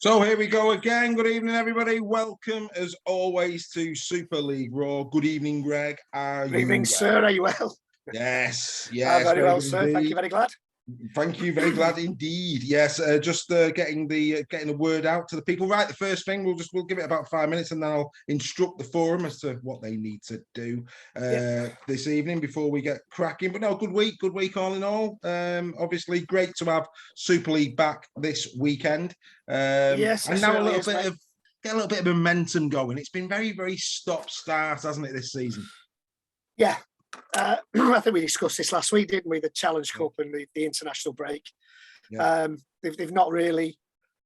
So here we go again. Good evening, everybody. Welcome, as always, to Super League Raw. Good evening, Greg. Good evening, sir. Are you well? Yes, I'm very well, sir. Thank you. Very glad. Thank you. Very glad indeed. Yes, just getting the word out to the people. Right, the first thing we'll give it about 5 minutes, and then I'll instruct the forum as to what they need to do this evening before we get cracking. But no, good week all in all. Obviously, great to have Super League back this weekend. Yes, and now get a little bit of momentum going. It's been very, very stop-start, hasn't it, this season? Yeah. I think we discussed this last week, didn't we? The Challenge Cup and the international break. Yeah. They've not really.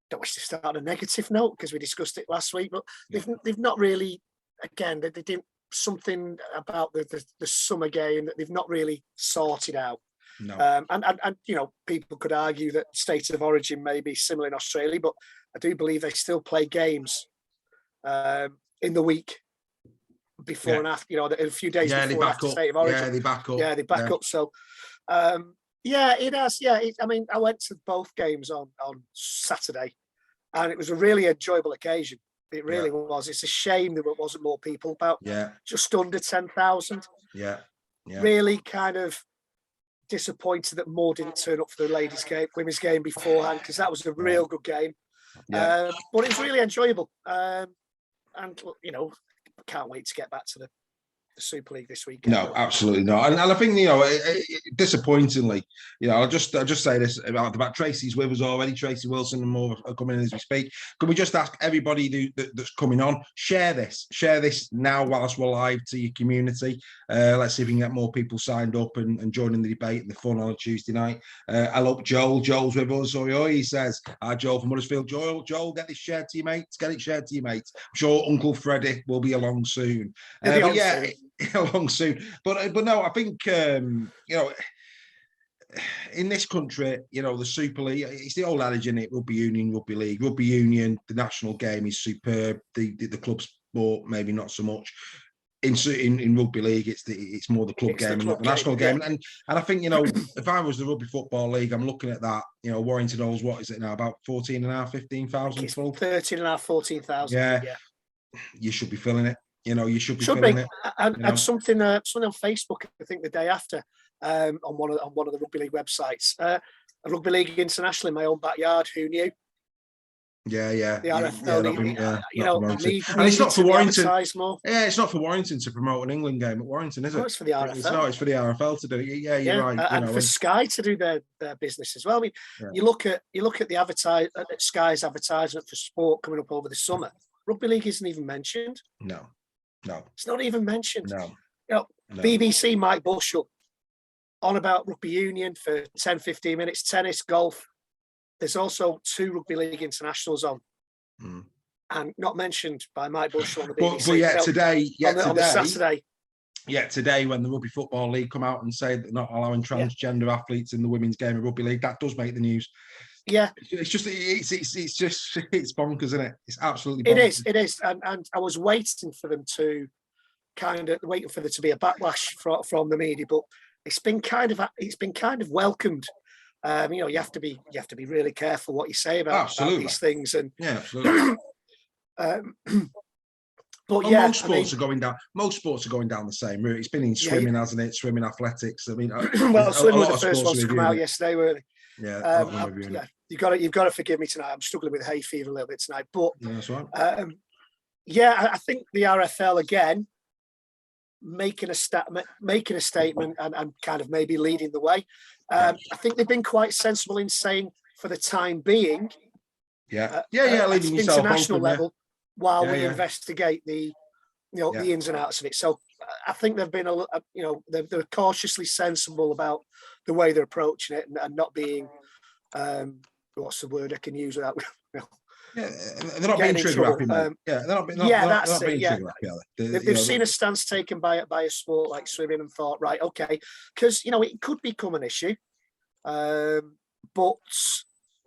Don't wish to start on a negative note because we discussed it last week, but they've not really. Again, they didn't something about the summer game that they've not really sorted out. No. And you know, people could argue that state of origin may be similar in Australia, but I do believe they still play games in the week before and after, you know, a few days before and after state of origin. Yeah, they back up. Yeah, they back up. So, it has. Yeah, I mean, I went to both games on Saturday, and it was a really enjoyable occasion. It really was. It's a shame there wasn't more people. About just under 10,000. Yeah. Really kind of disappointed that more didn't turn up for the ladies' game, women's game beforehand, because that was a real good game. Yeah. But it was really enjoyable, and you know, can't wait to get back to the Super League this weekend. No, absolutely not. And I think, you know, disappointingly, you know, I'll just say this about Tracy's with us already. Tracy Wilson and more are coming in as we speak. Can we just ask everybody that's coming on, share this now whilst we're live to your community. Let's see if we can get more people signed up and joining the debate and the fun on a Tuesday night. I love Joel's with us. He says, hi, Joel from Huddersfield. Joel, get this shared to your mates. Get it shared to your mates. I'm sure Uncle Freddie will be along soon. Along soon, but no, I think you know, in this country, you know, the Super League, it's the old adage, isn't it? Rugby union, rugby league, rugby union. The national game is superb. The club sport maybe not so much. In rugby league, it's more the club game and not the national game. And I think, you know, if I was the Rugby Football League, I'm looking at that. You know, Warrington Knowles, what is it now? About 14,500, 15,000 full. 13,500, 14,000. Yeah, you should be filling it. You know, you should be filling it. And something on Facebook, I think the day after, on one of the Rugby League websites, a Rugby League International in my own backyard. Who knew? Yeah. The RFL, you know, and it's not for Warrington. Yeah, it's not for Warrington to promote an England game at Warrington, is it? No, it's for the RFL. It's for the RFL to do it. Yeah, you're right. And for Sky to do their business as well. I mean, you look at the Sky's advertisement for sport coming up over the summer. Rugby League isn't even mentioned. No, it's not even mentioned. No. You know, BBC Mike Bushell on about rugby union for 10-15 minutes, tennis, golf. There's also 2 Rugby League internationals on, and not mentioned by Mike Bushell on the BBC. But today, on the Saturday. Yeah, today when the Rugby Football League come out and say that not allowing transgender athletes in the women's game of rugby league, that does make the news. Yeah, it's bonkers, isn't it? It's absolutely bonkers. It is, and I was waiting for them to there to be a backlash from the media, but it's been kind of welcomed. You know, you have to be really careful what you say about these things, and absolutely. Most sports are going down. Most sports are going down the same route. It's been in swimming, hasn't it? Swimming, athletics. I mean, swimming was the first ones to come out yesterday, weren't they? Yeah, you've got to forgive me tonight. I'm struggling with hay fever a little bit tonight, but that's right. I think the RFL again making a statement and kind of maybe leading the way. I think they've been quite sensible in saying for the time being, leaving at yourself international open, level while we investigate the ins and outs of it. So I think they've been they're cautiously sensible about the way they're approaching it and not being what's the word I can use without they're not being trigger happy, mate. They're not being trigger happy. They've seen a stance taken by a sport like swimming and thought, right, okay, because you know it could become an issue, but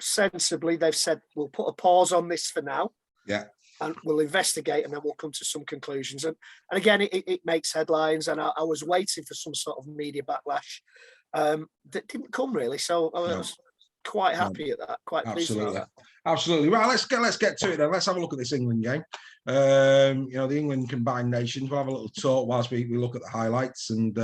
sensibly they've said we'll put a pause on this for now. Yeah. And we'll investigate, and then we'll come to some conclusions. And again, it makes headlines. And I was waiting for some sort of media backlash that didn't come really. So I was quite happy at that. Quite pleased with that. Absolutely. Right, let's get to it then. Let's have a look at this England game. The England combined nations. We'll have a little talk whilst we look at the highlights, and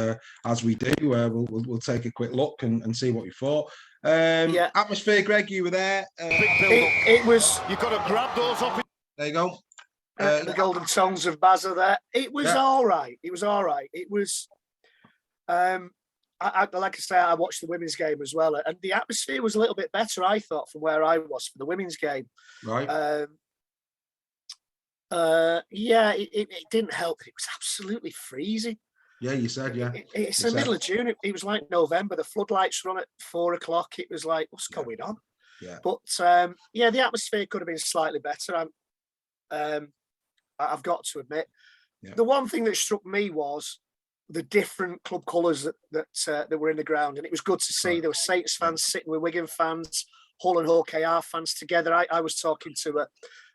as we do, we'll take a quick look and see what we thought. Atmosphere, Greg, you were there. It was. You've got to grab those up. There you go. The golden tongues of Baza there. It was all right. It was all right. It was. Like I say, I watched the women's game as well, and the atmosphere was a little bit better, I thought, from where I was for the women's game. Right. It didn't help. It was absolutely freezing. Yeah, you said, yeah. It's the middle of June. It was like November. The floodlights run at 4:00. It was like, what's going on? Yeah. But the atmosphere could have been slightly better. I've got to admit, the one thing that struck me was the different club colours that were in the ground, and it was good to see. There were Saints fans sitting with Wigan fans, Hull and Hall KR fans together. I was talking to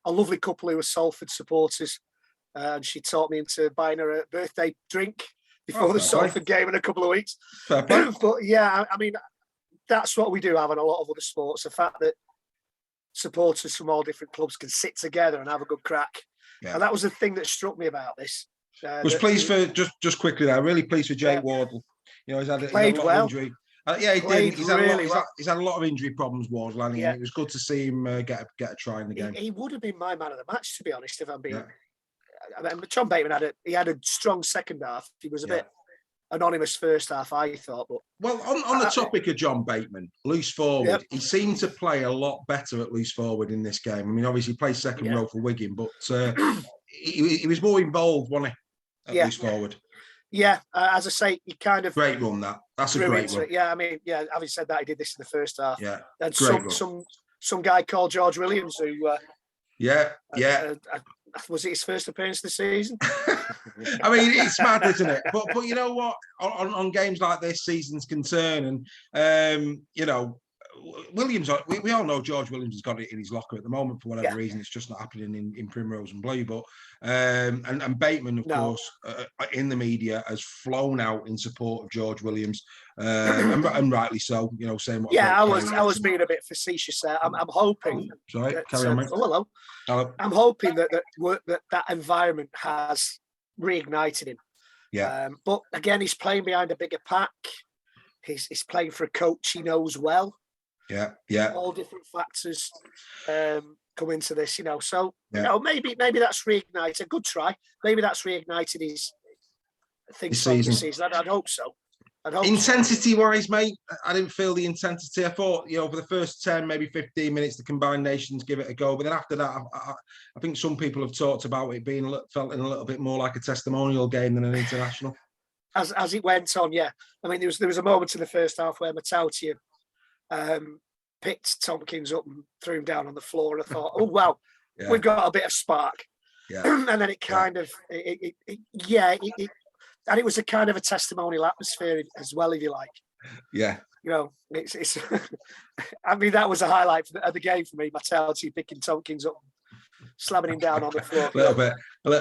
a lovely couple who were Salford supporters, and she taught me into buying her a birthday drink before the Salford game in a couple of weeks. But yeah, I mean, that's what we do have in a lot of other sports. The fact that supporters from all different clubs can sit together and have a good crack. Yeah. And that was the thing that struck me about this. Was pleased for just quickly there. Really pleased for Jake Wardle. He's had a lot of injury. He did. He's had a lot of injury problems, Wardle, and it was good to see him get a try in the game. He would have been my man of the match, to be honest. If I'm being, I mean, John Bateman had a strong second half. He was a bit anonymous first half, I thought. But on the topic of John Bateman, loose forward, he seemed to play a lot better at loose forward in this game. I mean, obviously he plays second row for Wigan, but he was more involved, wasn't he? Loose forward. Yeah, as I say, he kind of great run. That's a great run. Yeah, I mean, having said that, he did this in the first half. Yeah, and some guy called George Williams who. Was it his first appearance this season? I mean, it's mad, isn't it? But you know what? On games like this, seasons can turn, and Williams. We all know George Williams has got it in his locker at the moment for whatever reason. It's just not happening in Primrose and Blue. But and Bateman, of course, in the media has flown out in support of George Williams, and rightly so. Saying what. Yeah, I was being a bit facetious there. I'm hoping. Sorry, carry on, mate. Hello. I'm hoping that environment has reignited him. Yeah. But again, he's playing behind a bigger pack. He's playing for a coach he knows well. Yeah. All different factors come into this, So maybe that's reignited. A good try. Maybe that's reignited his season. I'd hope so. Intensity-wise, mate, I didn't feel the intensity. I thought, for the first 10, maybe 15 minutes, the combined nations give it a go. But then after that, I think some people have talked about it being felt in a little bit more like a testimonial game than an international. As it went on, yeah. I mean, there was a moment in the first half where Matautia picked Tompkins up and threw him down on the floor. And I thought, oh, wow, we've got a bit of spark. Yeah. And then it kind of, and it was a kind of a testimonial atmosphere as well, if you like. Yeah. It's I mean, that was a highlight of the game for me. Matautia picking Tompkins up, slamming him down on the floor. a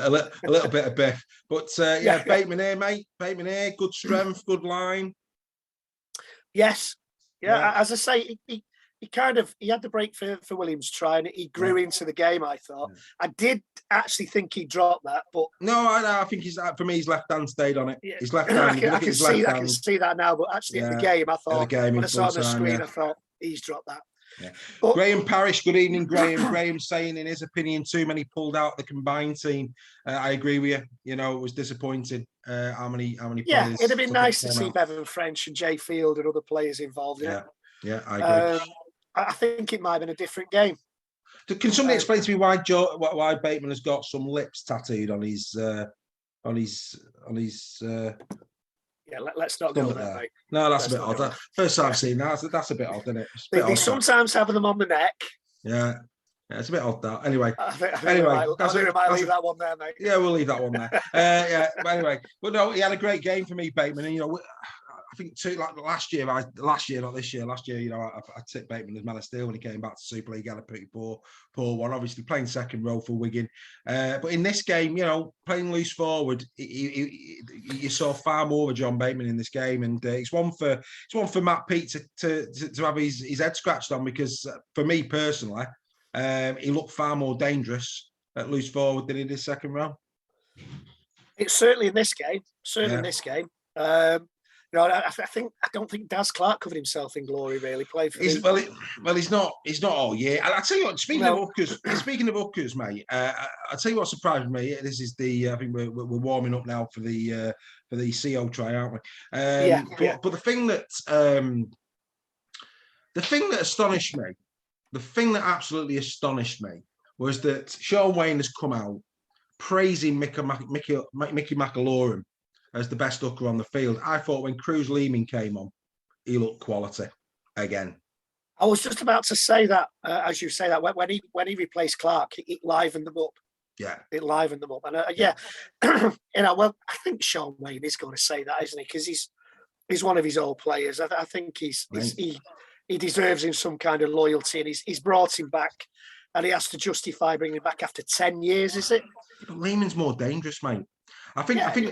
little bit of biff. But Bateman here, mate. Bateman here, good strength, good line. Yes. Yeah. As I say, he had the break for Williams try, and he grew into the game, I thought. I did actually think he dropped that, but no, I think for me his left hand stayed on it. Yeah. His left hand. I can see that now, but actually at the game, I thought when I saw it on the screen, I thought he's dropped that. Yeah. But Graham Parrish, good evening, Graham. Graham saying in his opinion, too many pulled out the combined team. I agree with you. It was disappointing how many players. Yeah, it'd have been nice to see Bevan French and Jay Field and other players involved in it. Yeah, I agree. I think it might have been a different game. Can somebody explain to me why Bateman has got some lips tattooed on his? Let's not go there, mate. No, that's a bit odd. First time I've seen that. That's a bit odd, isn't it? They sometimes have them on the neck. Yeah, it's a bit odd that. Anyway, I think we might leave that one there, mate. Yeah, we'll leave that one there. But anyway, but no, he had a great game for me, Bateman, and I think last year, not this year. Last year, I tipped Bateman as man of steel when he came back to Super League. Had a pretty poor one. Obviously, playing second row for Wigan, but in this game, playing loose forward, you saw far more of John Bateman in this game, and it's one for Matt Peet to have his head scratched on, because for me personally, he looked far more dangerous at loose forward than he did second row. It's certainly in this game. Certainly in Yeah. this game. I don't think Daz Clark covered himself in glory. Really played for. He's not all year. And I tell you what, speaking No. of hookers, mate. I tell you what surprised me. This is I think we're warming up now for the CO try, aren't we? But the thing that astonished me, the thing that absolutely astonished me, was that Sean Wayne has come out praising Mickey McIlorum as the best hooker on the field. I thought when Cruz Leeming came on, he looked quality again. I was just about to say that, as you say that, when he replaced Clark, it livened them up. Yeah, it livened them up, and well, I think Sean Wayne is going to say that, isn't he? Because he's one of his old players. I think he deserves him some kind of loyalty, and he's brought him back, and he has to justify bringing him back after 10 years. Is it? But Lehman's more dangerous, mate. I think Mickey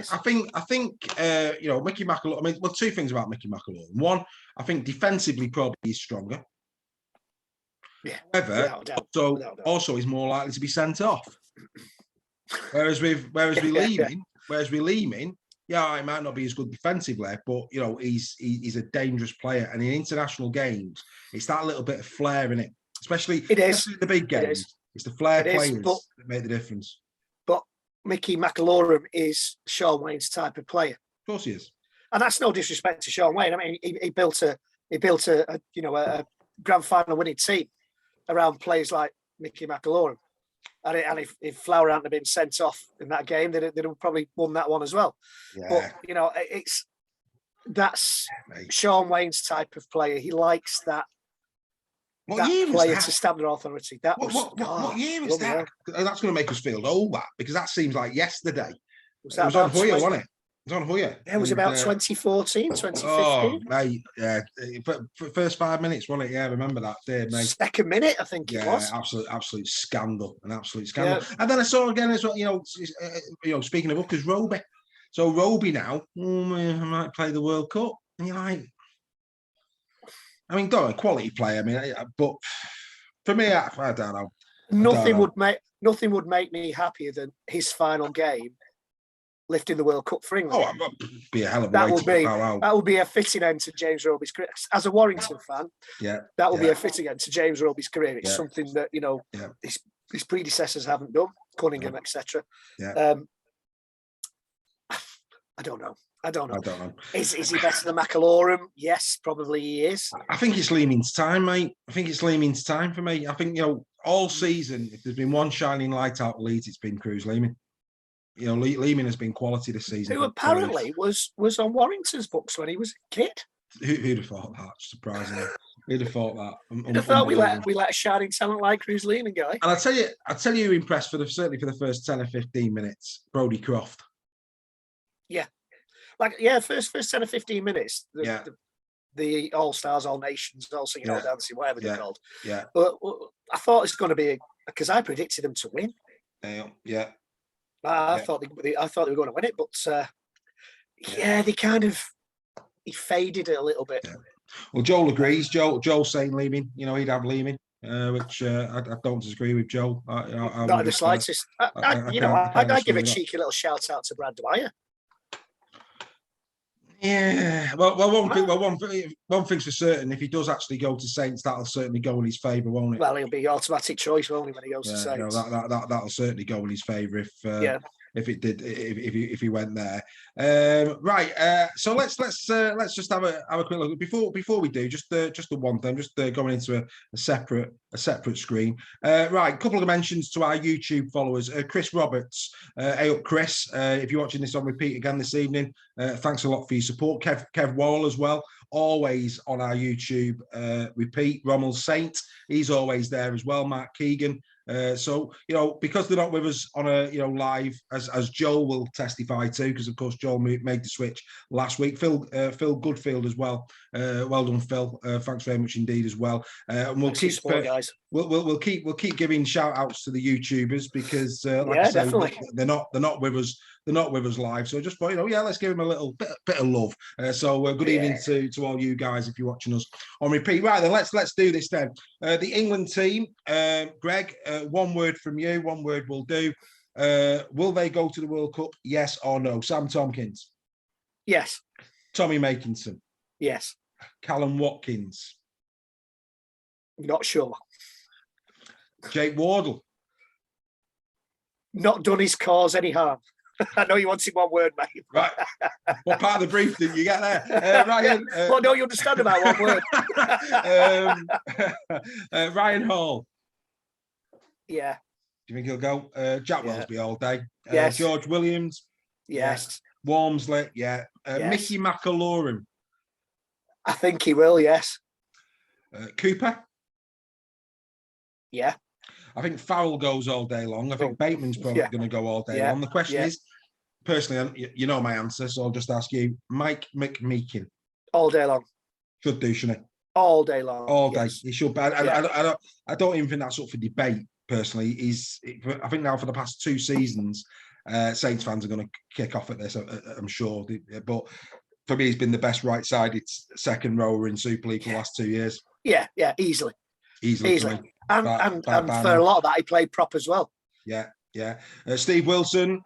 McIlorum. I mean, well, two things about Mickey McIlorum. One, I think defensively probably he's stronger. Yeah. However, also he's more likely to be sent off. Whereas with Leeming, yeah, he might not be as good defensively, but he's a dangerous player. And in international games, it's that little bit of flair in it, especially in the big games. It's the flair players that make the difference. But Mickey McIlorum is Sean Wayne's type of player. Of course he is. And that's no disrespect to Sean Wayne. I mean, he built a grand final winning team around players like Mickey McIlorum. And if Flower hadn't been sent off in that game, they'd have probably won that one as well. Yeah. But that's Sean Wayne's type of player. He likes that. Player to stamp their authority. What year was that? That's going to make us feel old, because that seems like yesterday. Was it was on Hoya, wasn't it? It was on Hoya. Yeah, it was about 2014, 2015. Oh, mate, yeah. First 5 minutes, wasn't it? Yeah, I remember that day, mate. Second minute, I think it was. Absolute scandal. An absolute scandal. Yeah. And then I saw again as well, speaking of hookers, Roby. So Roby now, might play the World Cup. And you're like, I mean, a quality player. I mean, but for me, I don't know. Nothing would make me happier than his final game lifting the World Cup for England. Oh, that'd be a hell of a way to bow out. That would be a fitting end to James Roby's career. As a Warrington fan, that would be a fitting end to James Roby's career. It's something that his predecessors haven't done, Cunningham, etc. Yeah. I don't know. Is he better than McIlorum? Yes, probably he is. I think it's Leeming's time, mate. I think it's Leeming's time for me. I think, all season, if there's been one shining light out of Leeds, it's been Cruz Leeming. Leeming has been quality this season. Who apparently was on Warrington's books when he was a kid. Who'd have thought that? Surprisingly. Who'd have thought that? Who'd have thought we let a shining talent like Cruz Leeming go? And I tell you who impressed certainly for the first 10 or 15 minutes, Brodie Croft. Yeah. First 10 or 15 minutes. The All Stars, All Nations, All Singing, All Dancing, whatever they're called. Yeah. But I thought it's going to be because I predicted them to win. Yeah. I thought they were going to win it, but he faded it a little bit. Yeah. Well, Joel agrees. Joel's saying Leeming. He'd have Leeming, which I don't disagree with Joel. Not in the slightest. I'd give a cheeky little shout out to Brad Dwyer. Yeah, well, one thing's for certain. If he does actually go to Saints, that'll certainly go in his favour, won't it? Well, he'll be automatic choice, won't he, when he goes to Saints? That'll certainly go in his favour if he went there. So let's just have a quick look before we do just the one thing, just going into a separate screen. Right, a couple of mentions to our YouTube followers. Chris Roberts, hey up Chris, if you're watching this on repeat again this evening, thanks a lot for your support. Kev Wall as well, always on our YouTube repeat. Rommel Saint, he's always there as well. Mark Keegan, So, because they're not with us on a, live, as Joel will testify to, because of course Joel made the switch last week. Phil Goodfield as well. Well done, Phil. Thanks very much indeed as well. And we'll keep support, guys. We'll keep giving shout outs to the YouTubers because, like I say, definitely. they're not with us. They're not with us live. So just thought, let's give them a little bit of love. So good evening to all you guys if you're watching us on repeat. Right then, let's do this then. The England team, Greg, one word from you, one word will do. Will they go to the World Cup? Yes or no? Sam Tompkins. Yes. Tommy Makinson. Yes. Callum Watkins. Not sure. Jake Wardle. Not done his cause any harm. I know you wanted one word, mate. Right. What part of the brief did you get there? Ryan. What don't you understand about one word? Ryan Hall. Yeah. Do you think he'll go? Jack Wellsby all day. Yes. George Williams. Yes. Walmsley. Yeah. Mickey McAlorum. I think he will. Yes. Cooper. Yeah. I think Farrell goes all day long. I think Bateman's probably going to go all day long. The question is, personally, you know my answer, so I'll just ask you, Mike McMeekin. All day long. Should do, shouldn't he? All day long. All day. He should. I don't even think that's up for debate, personally. I think now for the past 2 seasons, Saints fans are going to kick off at this, I'm sure. But for me, he's been the best right-sided second rower in Super League for the last 2 years. Yeah, easily. Easily. And for a lot of that, he played prop as well. Yeah. Steve Wilson,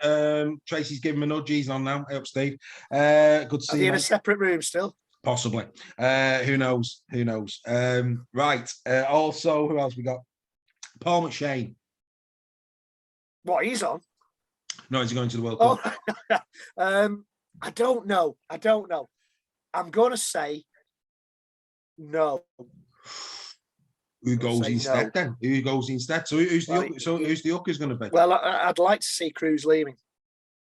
Tracy's giving him a nudge. He's on now. Hey up, Steve. Good to see you. In a separate room still? Possibly. Who knows? Right. Also, who else we got? Paul McShane. What, he's on? No, he's going to the World Cup. I don't know. I'm going to say no. Who goes instead then? Who goes instead? So who's the hookers going to be? Well, I'd like to see Cruz Leeming.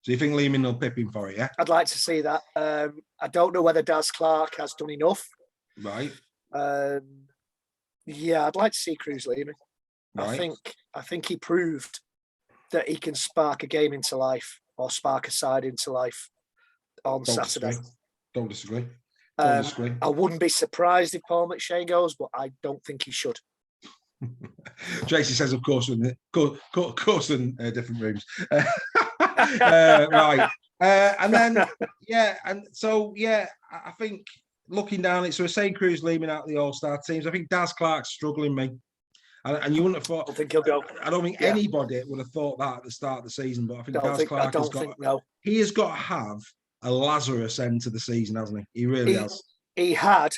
So you think Leeming will pip him for it, yeah? I'd like to see that. I don't know whether Daz Clark has done enough. Right. Yeah, I'd like to see Cruz Leeming. Right. I think he proved that he can spark a game into life or spark a side into life on Saturday. Don't disagree. I wouldn't be surprised if Paul McShane goes, but I don't think he should. Tracy says, of course, in different rooms. Right. And then, I think looking down it, so we're saying Cruz Leeming out of the All-Star teams. I think Daz Clark's struggling me. And you wouldn't have thought. I think he'll go. I don't think anybody would have thought that at the start of the season, but I think Daz Clark he has got to have a Lazarus end to the season, hasn't he? He really has. He had.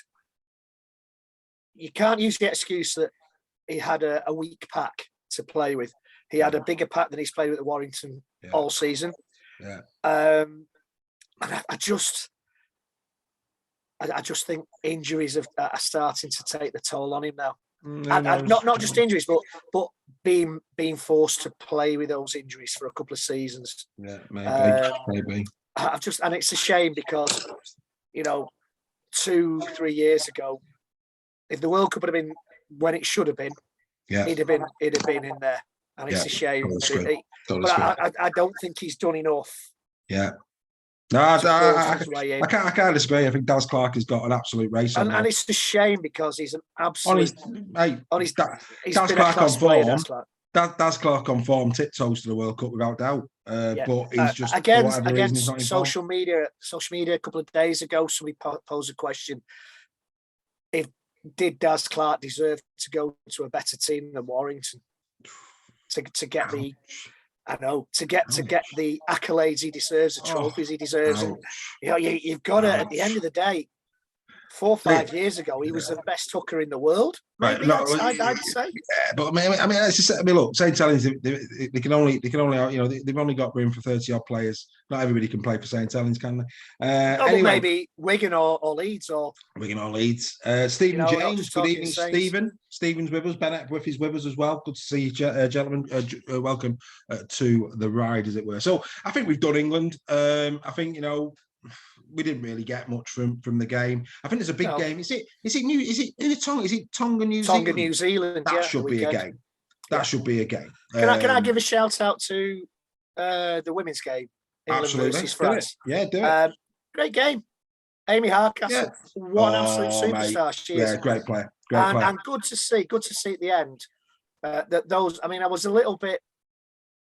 You can't use the excuse that he had a weak pack to play with. He had a bigger pack than he's played with at Warrington all season. Yeah. And I just think injuries are starting to take the toll on him now. And not just injuries, but being forced to play with those injuries for a couple of seasons. Yeah, maybe. And it's a shame because, 2-3 years ago, if the World Cup had been when it should have been, he'd have been in there. And it's a shame. But I don't think he's done enough. Yeah. No, I can't disagree. I think Daz Clark has got an absolute race on. And it's a shame because he's an absolute. Daz Clark on form. Daz Clark on form tiptoes to the World Cup without doubt. But he's just against social media. Social media a couple of days ago, somebody posed a question: Did Daz Clark deserve to go to a better team than Warrington to get the? I know to get the accolades he deserves, the trophies he deserves, and you've got to. At the end of the day, 4 or 5 years ago, he was the best hooker in the world. Maybe, right? I'd say. Yeah, but it's just, look, St. Helens, they can only, they've only got room for 30 odd players. Not everybody can play for St. Helens, can they? Anyway, maybe Wigan or Leeds or Wigan or Leeds. Stephen James, good evening, Stephen. Stephen's with us. Ben Epworth is with us as well. Good to see you, gentlemen. Welcome to the ride, as it were. So I think we've done England. I think we didn't really get much from the game. I think there's a big game. Is it Tonga, New Zealand? Tonga, New Zealand. That should be a game. That should be a game. Can I give a shout out to the women's game? England Absolutely. versus France. Yeah, do it. Great game. Amy Hardcastle, what an absolute superstar mate. she is. Great player. Great player. And good to see at the end that those. I mean, I was a little bit,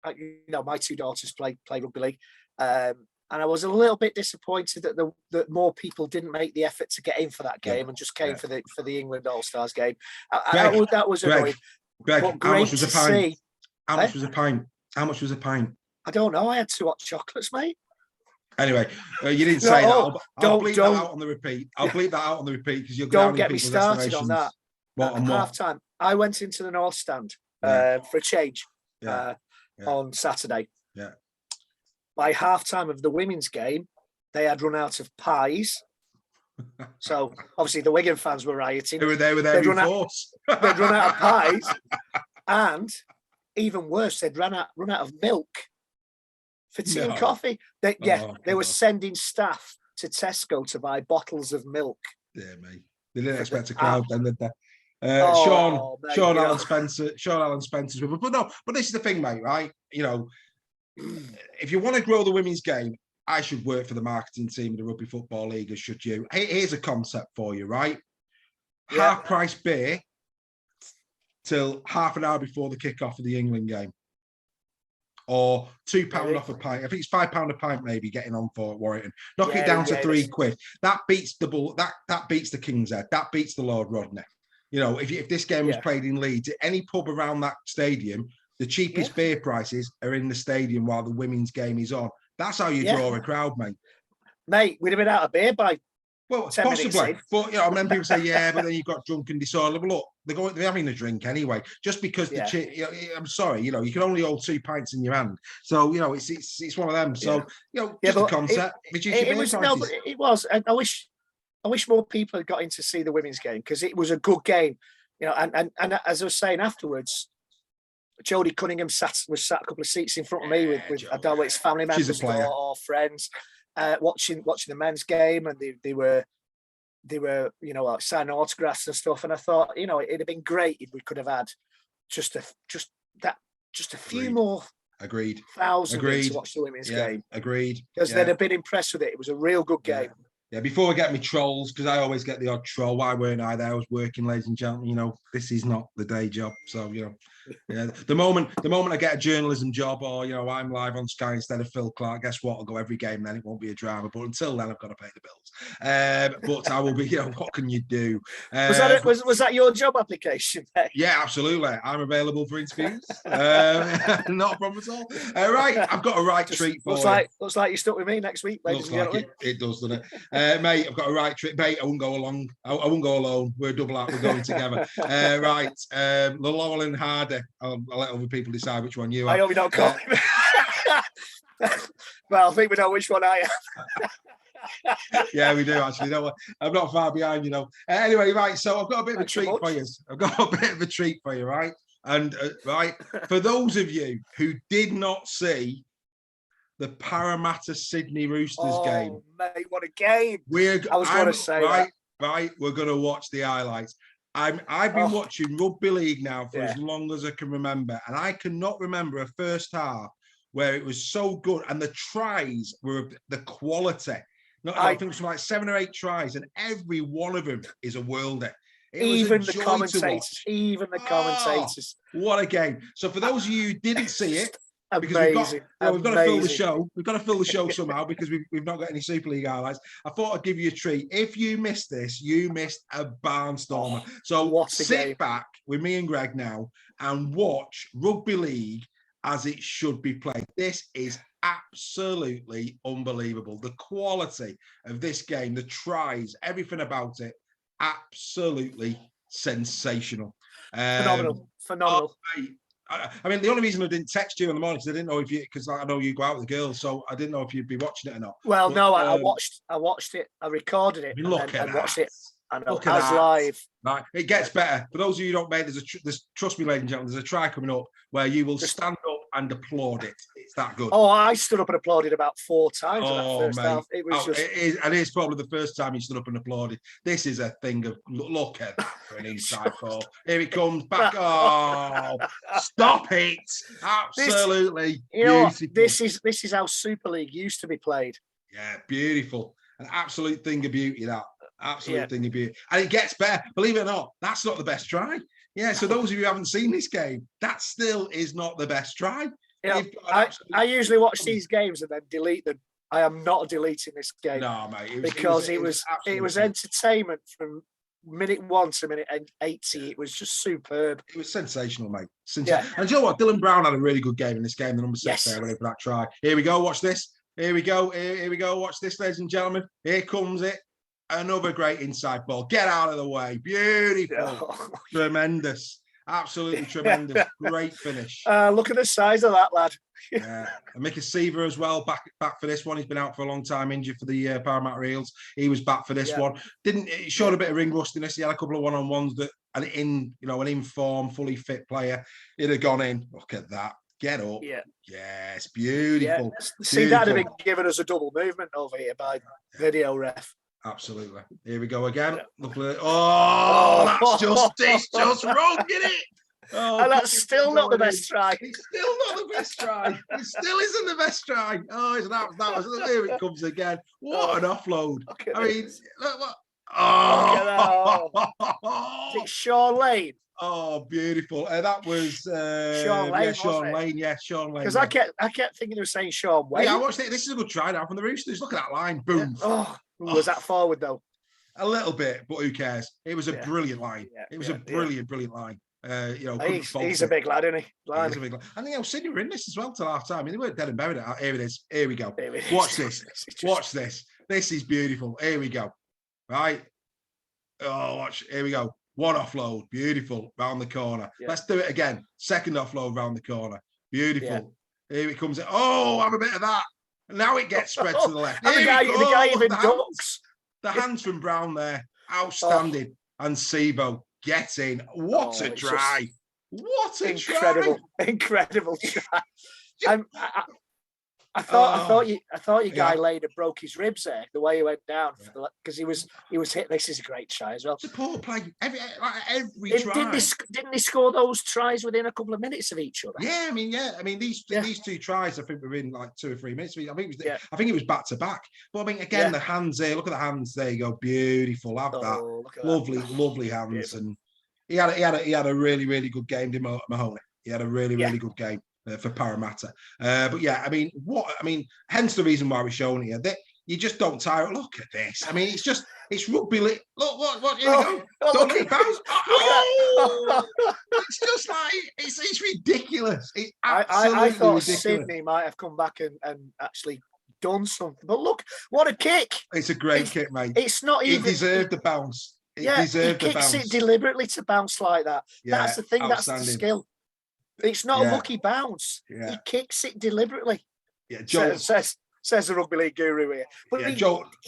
my two daughters play rugby league, and I was a little bit disappointed that more people didn't make the effort to get in for that game and just came for the England All Stars game. That was annoying. Greg, how much was a pint? How much was a pint? I don't know. I had 2 hot chocolates, mate. Anyway, you didn't say that. I'll bleep that out on the repeat. I'll bleep that out on the repeat because you're going to get me started on that. What and half time, I went into the North Stand for a change on Saturday. Yeah. By half time of the women's game, they had run out of pies. So obviously the Wigan fans were rioting. They were there in force. They'd run out of pies, and even worse, they'd run out of milk for tea and coffee. They were sending staff to Tesco to buy bottles of milk. Yeah, mate. They didn't expect a crowd then, did they? Sean Allen Spencer's with us. But this is the thing, mate, right? If you want to grow the women's game, I should work for the marketing team of the Rugby Football League, as should you. Here's a concept for you, right? Half price beer till half an hour before the kickoff of the England game. Or £2 off a pint. I think it's £5 a pint, maybe getting on for Warrington. Knock it down to £3. That beats that beats the King's Head. That beats the Lord Rodney. If this game was played in Leeds, any pub around that stadium, the cheapest beer prices are in the stadium while the women's game is on. That's how you draw a crowd, mate. Mate, we'd have been out of beer by 10 possibly. But I remember people say, but then you've got drunk and disorderly. Well, look, they're having a drink anyway. Just because I'm sorry, you can only hold 2 pints in your hand. So it's one of them. So just a concept. It was. And I wish more people had got in to see the women's game because it was a good game. And as I was saying afterwards, Jodie Cunningham was sat a couple of seats in front of me with I don't know it's family members or friends watching the men's game, and they were signing autographs and stuff. And I thought it'd have been great if we could have had just a few more thousand to watch the women's game. Agreed. Because they'd have been impressed with it. It was a real good game. Yeah, before we get me trolls, because I always get the odd troll. Why weren't I there? I was working, ladies and gentlemen. This is not the day job. So, the moment I get a journalism job or, I'm live on Sky instead of Phil Clark, guess what? I'll go every game then. It won't be a drama. But until then, I've got to pay the bills. But I will be, what can you do? Was that your job application? Yeah, absolutely. I'm available for interviews. Not a problem at all. Right, I've got a right treat for you. Looks like you're stuck with me next week, ladies and gentlemen. It does, doesn't it? Mate, I've got a right trick. Mate, I won't go along. I won't go alone. We're a double out. We're going together. Right. The Laurel and Hardy. I'll let other people decide which one you are. I hope you don't call me. Well, I think we know which one I am. Yeah, we do actually. I'm not far behind, Anyway, right. So I've got a bit of a treat for you. I've got a bit of a treat for you, right? And for those of you who did not see the Parramatta Sydney Roosters game. Mate, what a game! We're going to watch the highlights. I've been watching rugby league now for as long as I can remember, and I cannot remember a first half where it was so good, and the tries were the quality. I think it was like 7 or 8 tries, and every one of them is a worlder. Even the commentators. What a game! So for those of you who didn't see it. Because we've got to fill the show. We've got to fill the show somehow because we've not got any Super League highlights. I thought I'd give you a treat. If you missed this, you missed a barnstormer. So sit back with me and Greg now and watch rugby league as it should be played. This is absolutely unbelievable. The quality of this game, the tries, everything about it, absolutely sensational. Phenomenal. I mean, the only reason I didn't text you in the morning is I didn't know because I know you go out with the girls, so I didn't know if you'd be watching it or not. Well, no, I watched it. I recorded it. And watched it. I know, as live. Right, it gets better. For those of you who don't make, there's trust me, ladies and gentlemen, there's a try coming up where you will stand up and applaud it. It's that good. Oh, I stood up and applauded about 4 times in that first mate. half. It was just. It is, and it's probably the first time you stood up and applauded. This is a thing of look at that for an inside ball. Here it comes back. Oh, stop it! Absolutely beautiful. This is how Super League used to be played. Yeah, beautiful. An absolute thing of beauty. That absolute thing of beauty, and it gets better. Believe it or not, that's not the best try. Yeah. So those of you who haven't seen this game, that still is not the best try. I usually watch these games and then delete them. I am not deleting this game. No, mate. It was entertainment from minute 1 to minute 80. It was just superb. It was sensational, mate. And you know what? Dylan Brown had a really good game in this game. The number 6 there, ready for that try. Here we go. Watch this. Here we go. Here we go. Watch this, ladies and gentlemen. Here comes it. Another great inside ball. Get out of the way. Beautiful. Tremendous. Absolutely tremendous. Great finish. Look at the size of that lad. And Mika Seaver as well, back for this one. He's been out for a long time, injured for the Paramount Eels. He was back for this one. It showed a bit of ring rustiness. He had a couple of one-on-ones that an in-form, fully fit player. He'd have gone in. Look at that. Get up. Yeah. Yes, beautiful. Yeah. See, that'd have been given us a double movement over here by video ref. Absolutely. Here we go again. Look at it. Oh, it's just wrong, isn't it? Oh, and that's still not the best try. It's still not the best try. It still isn't the best try. Oh, that was here it comes again. What an offload. I mean, look what. Oh, is it Sean Lane? Oh, beautiful. That was Sean Lane. Sean Lane. Yeah, Sean Lane. Because I kept thinking they were saying Sean Wayne. Yeah, I watched it. This is a good try now from the Roosters. Look at that line. Boom. Yeah. Was that forward though? A little bit, but who cares? It was a brilliant line. It was a brilliant line. He's a big lad, isn't he? He's a big lad. And Sydney were in this as well till half time. I mean, they weren't dead and buried. Here it is. Here we go. Watch this. Watch this. This is beautiful. Here we go. Right. Oh, watch. Here we go. One offload. Beautiful. Round the corner. Yeah. Let's do it again. Second offload round the corner. Beautiful. Yeah. Here it comes. Oh, have a bit of that. Now it gets spread to the left. And the guy even ducks. The hands from Brown there. Outstanding. And Sebo. Get in. What a try. What a incredible try. Incredible try. I thought your guy laid and broke his ribs there, the way he went down, because he was hit. This is a great try as well. Support play every try. Didn't they score those tries within a couple of minutes of each other? Yeah, I mean these 2 tries I think were in like 2 or 3 minutes. I think it was back to back. But I mean again the hands there. Look at the hands. There you go. Beautiful. Have that. Lovely hands. Beautiful. And he had a really really good game. Did Mahoney? He had a really good game. For Parramatta, but hence the reason why we're showing it. That you just don't tire. Look at this. I mean, it's rugby league. Look, what? Here we go. Don't get bounced. It's just like it's ridiculous. It's absolutely I thought ridiculous. Sydney might have come back and actually done something. But look, what a kick! It's a great kick, mate. It's not even. He deserved the bounce. He deserved the bounce. He kicks it deliberately to bounce like that. That's the thing. That's the skill. It's not a lucky bounce. Yeah. He kicks it deliberately. Yeah, Joel says the rugby league guru here. But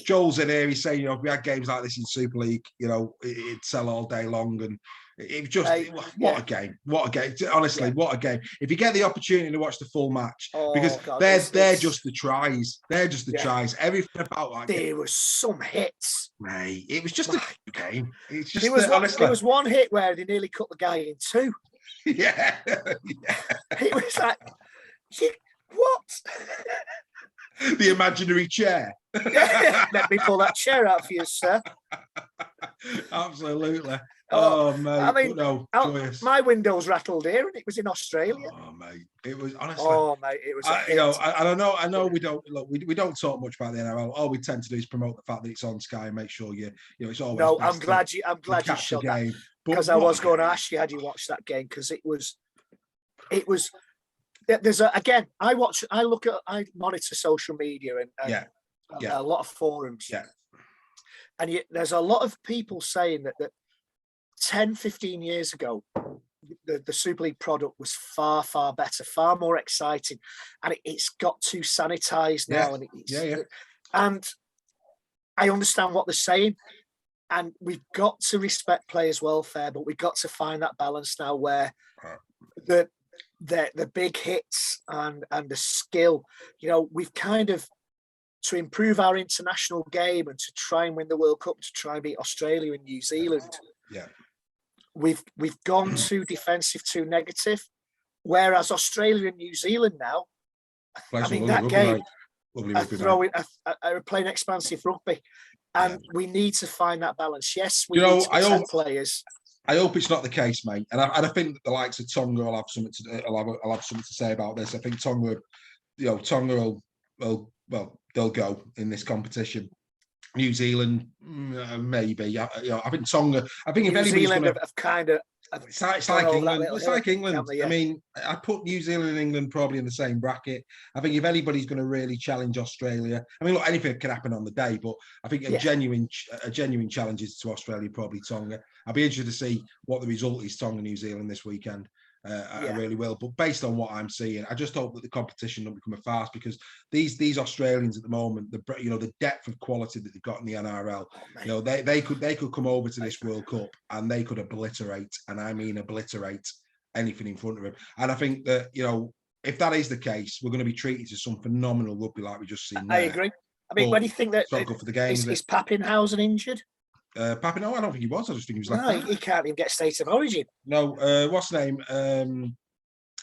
Joel's in here. He's saying, if we had games like this in Super League, it'd sell all day long. And it just what a game! What a game! Honestly, what a game! If you get the opportunity to watch the full match, because they're just the tries. They're just the tries. Everything about that. There was some hits. Mate, it was just a game. It's just there was one hit where they nearly cut the guy in 2. Yeah. It was like, what? The imaginary chair. Let me pull that chair out for you, sir. Absolutely. Oh, mate. I mean, my windows rattled here, and it was in Australia. Oh, mate. It was honestly. Oh, mate. It was. I know. We don't look. We don't talk much about the NRL. All we tend to do is promote the fact that it's on Sky and make sure it's always. No, I'm glad you shot that. Because I was going to ask you, had you watched that game? Because it was. There's I monitor social media and a lot of forums. Yeah. And there's a lot of people saying that 10, 15 years ago, the Super League product was far, far better, far more exciting. And it's got too sanitized now. And I understand what they're saying. And we've got to respect players' welfare, but we've got to find that balance now where the big hits and the skill. You know, we've kind of, to improve our international game and to try and win the World Cup, to try and beat Australia and New Zealand. Yeah. We've gone too defensive, too negative. Whereas Australia and New Zealand now, I mean, that game, are playing expansive rugby. And we need to find that balance. Yes, we need to protect players. I hope it's not the case, mate. And I think that the likes of Tonga will have something to say about this. I think Tonga will they'll go in this competition. New Zealand, maybe. I think Tonga. I think New if anybody's Zealand going to, have kind of. It's like England. It's like England. I mean, I put New Zealand and England probably in the same bracket. I think if anybody's going to really challenge Australia, I mean, look, anything can happen on the day, but I think a genuine challenge is to Australia, probably Tonga. I'll be interested to see what the result is, Tonga, New Zealand this weekend. I really will. But based on what I'm seeing, I just hope that the competition don't become a farce, because these Australians at the moment, the depth of quality that they've got in the NRL, they could come over to this World Cup and they could obliterate, and I mean obliterate, anything in front of them. And I think that, if that is the case, we're going to be treated to some phenomenal rugby like we just seen there. I agree. I mean, when do you think that it's not good for the game, is Papenhuyzen injured? Papin, I don't think he was. I just think he was left. No, he can't even get state of origin. No, what's the name?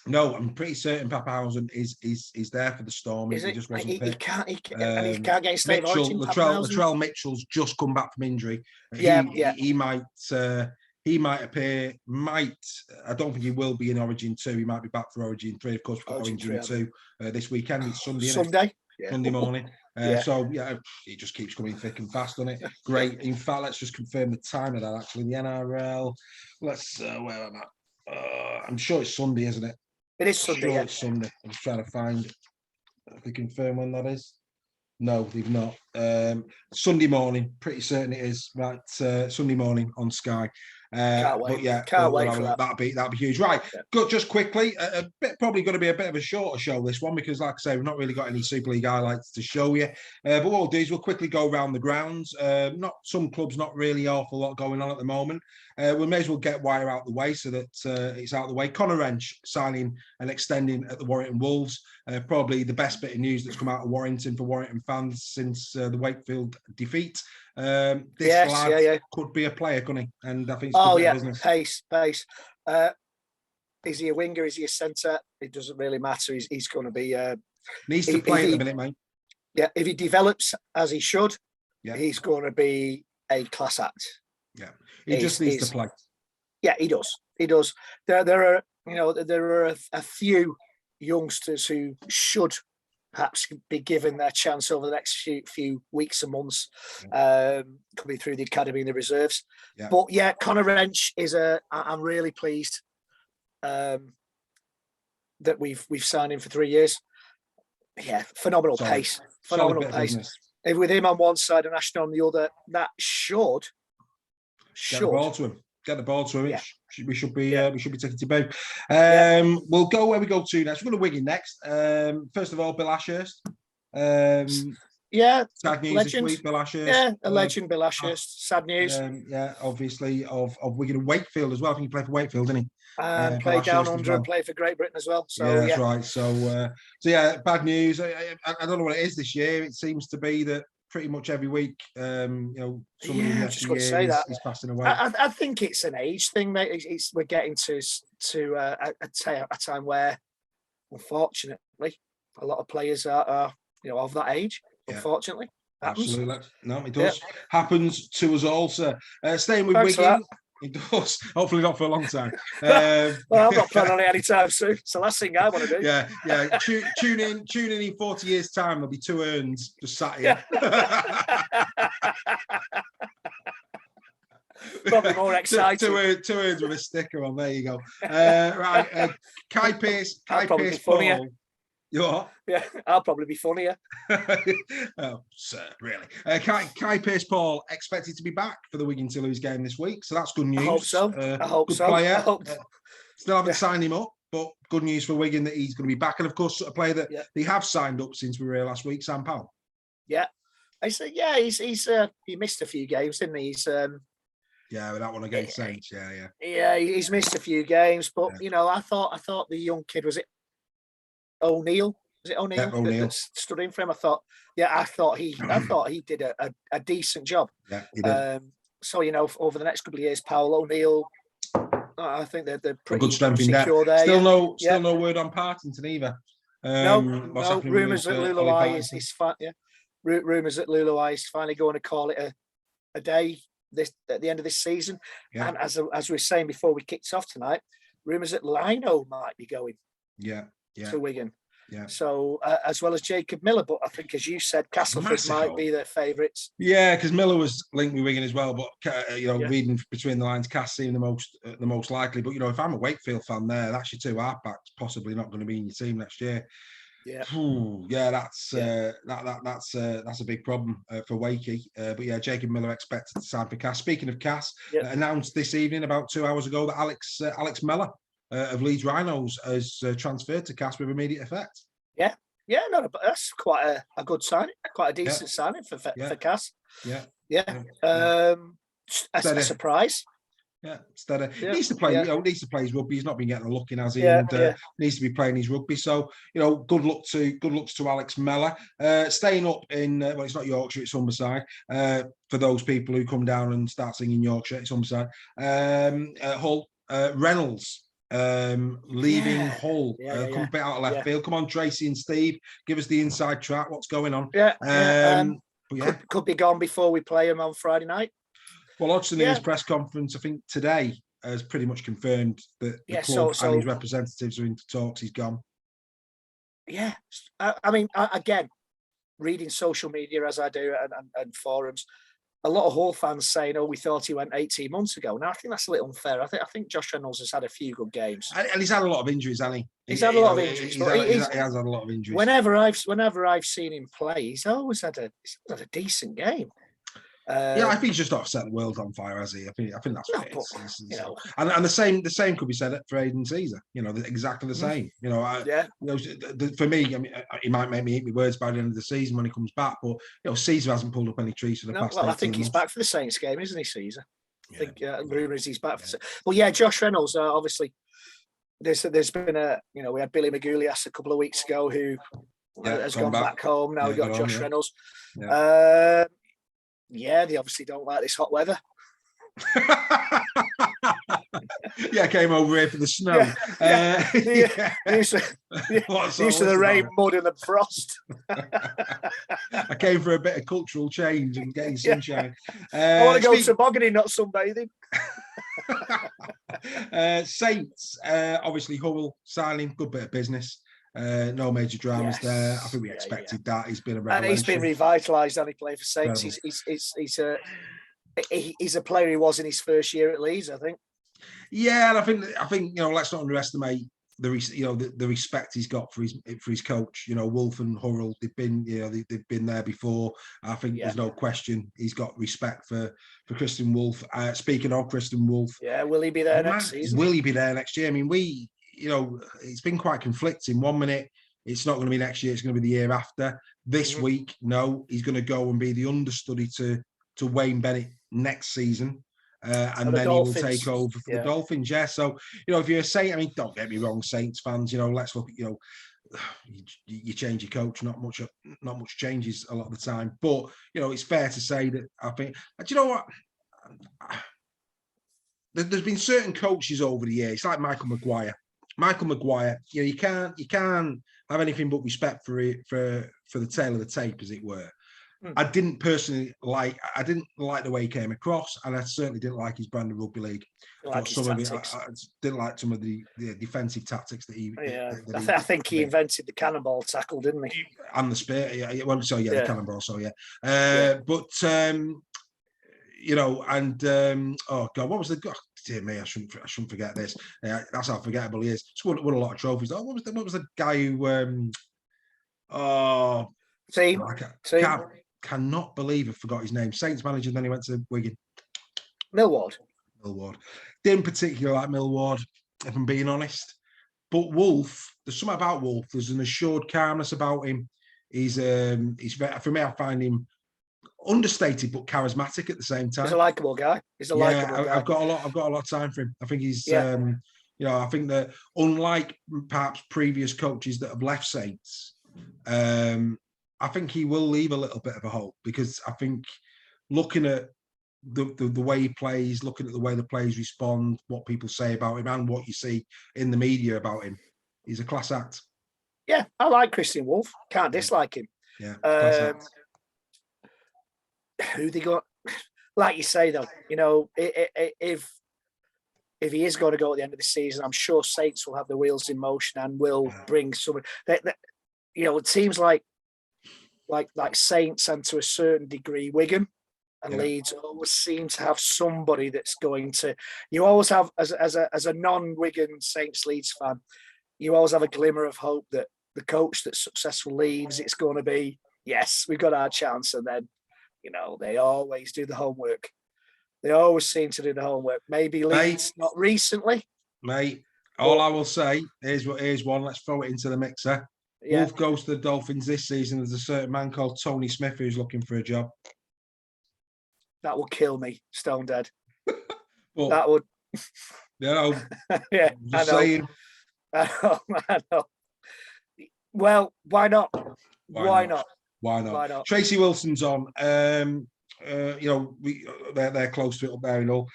No, I'm pretty certain Papenhuyzen is there for the Storm. Is he it? just wasn't he picked. Can't get state of origin. Latrell Mitchell's just come back from injury. He might appear. I don't think he will be in Origin 2. He might be back for Origin 3. Of course, we've got Origin 2 this weekend. It's Sunday. Sunday morning. So it just keeps coming thick and fast, doesn't it? Great. In fact, let's just confirm the time of that. Actually, the NRL. Let's where am I? I'm sure it's Sunday, isn't it? It is Sunday. Sure, it's Sunday. I'm just trying to find if they confirm when that is. No, they've not. Sunday morning, pretty certain it is. Right, Sunday morning on Sky. Can't wait. Can't wait for that. That'd be huge. Right, good. Just quickly, probably going to be a bit of a shorter show, this one, because, like I say, we've not really got any Super League highlights to show you. But what we'll do is we'll quickly go around the grounds. Some clubs, not really awful lot going on at the moment. We may as well get Wire out the way so that it's out of the way. Conor Wrench signing and extending at the Warrington Wolves. Probably the best bit of news that's come out of Warrington for Warrington fans since the Wakefield defeat. This lad could be a player, couldn't he? And I think it's business. Pace. Is he a winger? Is he a centre? It doesn't really matter. He's going to be. Needs to play at the minute, mate. Yeah, if he develops as he should, he's going to be a class act. Yeah, he just needs to play. Yeah, he does. He does. There are a few youngsters who should perhaps be given their chance over the next few weeks and months, coming through the academy and the reserves. Yeah. But Conor Wrench I'm really pleased that we've signed him for 3 years. Yeah, phenomenal pace. With him on one side and Ashton on the other, that should get the ball to him. Get the ball to him. Yeah. We should be taking to both. We'll go where we go to next. We're going to Wigan next. First of all, Bill Ashurst. Sad news legend. This week, Bill Ashurst. Yeah, a legend, Bill Ashurst. Sad news. Obviously of Wigan and Wakefield as well. I think he played for Wakefield, didn't he? Played down under and played for Great Britain as well. So that's right. So bad news. I don't know what it is this year. It seems to be that pretty much every week, somebody in the is passing away. I think it's an age thing, mate. We're getting to a time where, unfortunately, a lot of players are of that age. Unfortunately, absolutely. No, it does. Happens to us all, sir. Staying with Wigan. It does. Hopefully not for a long time. Well, I'm not planning on it anytime soon. It's the last thing I want to do. Yeah. Tune in 40 years' time. There'll be 2 urns just sat here. Probably more exciting. Two urns with a sticker on. There you go. Right. Kai Pearce. Paul. You what? Yeah, I'll probably be funnier. Oh, sir, really? Kai Pearce Paul expected to be back for the Wigan Toulouse game this week, so that's good news. I hope so. Good player. Still haven't signed him up, but good news for Wigan that he's going to be back. And of course, a player that they have signed up since we were here last week, Sam Powell. Yeah, I said, he missed a few games, didn't he? Yeah, with that one against Saints. Yeah. Yeah, he's missed a few games, but Yeah. I thought the young kid, was it O'Neill? Was it O'Neill, Yeah, O'Neill. that stood in for him? I thought he did a decent job. Yeah, he did. So over the next couple of years, Powell O'Neill, I think they're pretty good strength in secure there. there. Still no word on Partington either. No. Rumours that Lulawai is fine. Yeah, rumours that Lulawai is finally going to call it a day at the end of this season. Yeah. And as we were saying before we kicked off tonight, rumours that Lino might be going. Yeah. To Wigan. Yeah. So as well as Jacob Miller, but I think, as you said, Castleford might be their favourites. Yeah, because Miller was linked with Wigan as well. But reading between the lines, Cass seemed the most likely. But if I'm a Wakefield fan, that's your two halfbacks possibly not going to be in your team next year. Yeah. That's a big problem for Wakey. But yeah, Jacob Miller expected to sign for Cass. Speaking of Cass, announced this evening about 2 hours ago that Alex Mellor of Leeds Rhinos has transferred to Cass with immediate effect. Yeah, no, but that's quite a good signing, quite a decent signing for Cass. A surprise. Yeah, instead he needs to play. Needs to play his rugby. He's not been getting a look in, has he? Needs to be playing his rugby. So good luck to Alex Mellor. Staying up in it's not Yorkshire, it's Humberside. For those people who come down and start singing Yorkshire, it's Humberside. Hull, Reynolds. Leaving Hull, come a bit out of left field. Come on, Tracy and Steve, give us the inside track. What's going on? Could be gone before we play him on Friday night. Well, Hodgson in his press conference, I think today, has pretty much confirmed that the club and his representatives are into talks. He's gone. Yeah, I mean, again, reading social media as I do and forums, a lot of Hull fans saying, "Oh, we thought he went 18 months ago." Now I think that's a little unfair. I think Josh Reynolds has had a few good games, and he's had a lot of injuries, hasn't he? He's had a lot of injuries. He has had a lot of injuries. Whenever I've seen him play, he's always had a decent game. I think he's just not set the world on fire, has he? I think that's what it is. And the same could be said for Aidan Caesar. Exactly the same. For me, I mean, he might make me eat my words by the end of the season when he comes back. But Caesar hasn't pulled up any trees for the past. Well, I think he's back for the Saints game, isn't he, Caesar? I think rumour is he's back. Well, Josh Reynolds. Obviously, there's been we had Billy Magoulias a couple of weeks ago who has gone back home. Now we've got Josh Reynolds. They obviously don't like this hot weather. Came over here for the snow. Used to the rain, mud, and the frost. I came for a bit of cultural change and getting sunshine. I want to go tobogganing, not sunbathing. Saints, obviously, Hubble signing, good bit of business. No major dramas there. I think we expected that. He's been a revelation. And he's been revitalised, and he played for Saints. He's a player he was in his first year at Leeds, I think. Yeah, and I think let's not underestimate the respect he's got for his coach. Wolf and Hurrell, they've been there before. I think there's no question he's got respect for Christian Wolf. Speaking of Christian Wolf, will he be there next season? Will he be there next year? I mean, it's been quite conflicting. 1 minute, it's not going to be next year, it's going to be the year after. This week, no, he's going to go and be the understudy to Wayne Bennett next season. And then he will take over for the Dolphins. So, if you're a Saint, I mean, don't get me wrong, Saints fans, let's look at, you change your coach, not much changes a lot of the time. But, it's fair to say that I think, do you know what? There's been certain coaches over the years, it's like Michael Maguire. You can't have anything but respect for the tail of the tape, as it were. I didn't like the way he came across, and I certainly didn't like his brand of rugby league. I didn't like some of the defensive tactics that he. I think he invented the cannonball tackle, didn't he? And the spear, the cannonball. Oh God, what was the? Oh, dear me, I shouldn't forget this. That's how forgettable he is. He's won a lot of trophies. Oh, what was the guy who? Team. Cannot believe I forgot his name. Saints manager, then he went to Wigan. Millward. Didn't particularly like Millward, if I'm being honest. But Wolf, there's something about Wolf. There's an assured calmness about him. He's for me, I find him understated but charismatic at the same He's a time. likable guy. He's a likable guy. I've got a lot of time for him. I think he's, Yeah. I think that unlike perhaps previous coaches that have left Saints, I think he will leave a little bit of a hole, because I think looking at the way he plays, looking at the way the players respond, what people say about him, and what you see in the media about him, he's a class act. Yeah, I like Christian Wolf. Can't dislike him. Yeah, class act. Who they got? Like you say, though, if he is going to go at the end of the season, I'm sure Saints will have the wheels in motion and will bring some. Teams like Saints and to a certain degree Wigan and Leeds always seem to have somebody that's going to. You always have, as a non-Wigan Saints Leeds fan, you always have a glimmer of hope that the coach that's successful leaves. It's going to be, yes, we've got our chance, and then they always do the homework. They always seem to do the homework. Maybe Leeds, not recently. Mate, all I will say is one. Let's throw it into the mixer. Yeah. Wolf goes to the Dolphins this season. There's a certain man called Tony Smith who's looking for a job. That will kill me, stone dead. Well, that would. Yeah, just saying. I know. Well, why not? Why not? Tracy Wilson's on. They're close to it up there and all.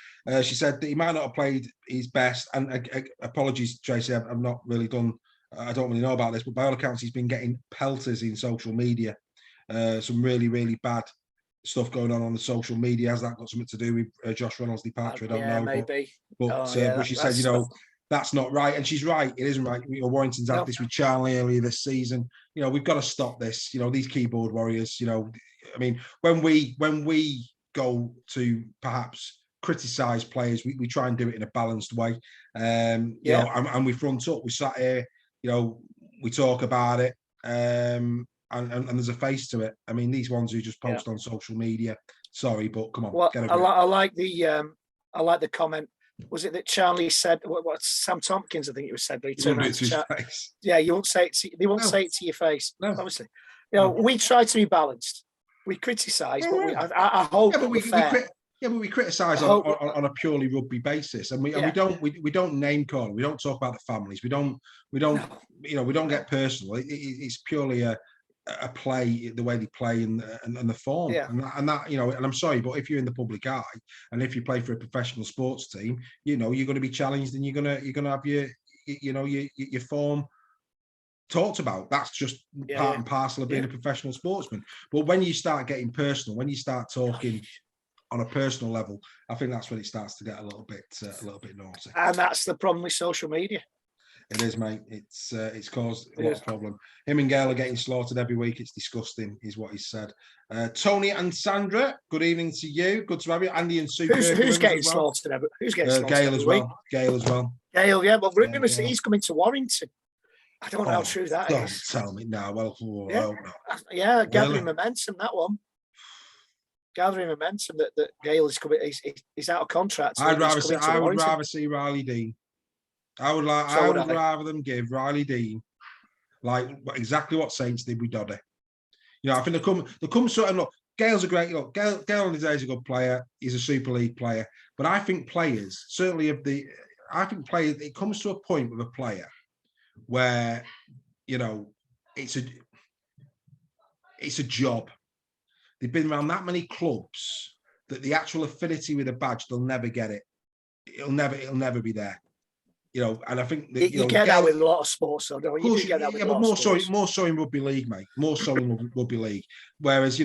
She said that he might not have played his best, and apologies, Tracy, I've not really done. I don't really know about this, but by all accounts, he's been getting pelters in social media. Some really, really bad stuff going on the social media. Has that got something to do with Josh Reynolds' departure? I don't know. Maybe. But she said, that's not right, and she's right. It isn't right. Warrington's had this with Charlie earlier this season. We've got to stop this. These keyboard warriors. I mean, when we go to perhaps criticise players, we try and do it in a balanced way. And we front up. We sat here. We talk about it. And there's a face to it. I mean, these ones who just post on social media. Sorry, but come on. Well, I like the comment. Was it that Charlie said? What Sam Tompkins? I think it was said. But he turned around to face. Yeah, you won't say it. They won't say it to your face. No. Obviously, we try to be balanced. We criticise, but I hope we're fair. But we criticise on a purely rugby basis, and we don't name call. We don't talk about the families. We don't get personal. It's purely a play, the way they play and the form, and that and I'm sorry, but if you're in the public eye and if you play for a professional sports team, you're going to be challenged, and you're going to have your form talked about. That's just part and parcel of being a professional sportsman. But when you start getting personal, when you start talking on a personal level, I think that's when it starts to get a little bit naughty. And that's the problem with social media. It is, mate. It's caused a lot of problem. Him and Gail are getting slaughtered every week. It's disgusting, is what he said. Tony and Sandra, good evening to you. Good to have you. Andy and Sue. Who's getting slaughtered? Who's getting slaughtered? Gail as well. Gail as well. Gail, yeah. Well, rumours he's coming to Warrington. I don't know how true that is. Don't tell me now. Well, gathering momentum, that one. Gathering momentum that Gail is coming. He's out of contract. I would rather see Riley Dean. I would rather them give Riley Dean exactly what Saints did with Doddy. I think they come sort of look. Gail's a great look. Gail on his day is a good player. He's a Super League player. But I think players, it comes to a point with a player where it's a job. They've been around that many clubs that the actual affinity with a badge, they'll never get it. It'll never be there. And I think that, you get that with a lot of sports, though, don't you? Get that with but more so in rugby league, mate. More so in rugby league. Whereas,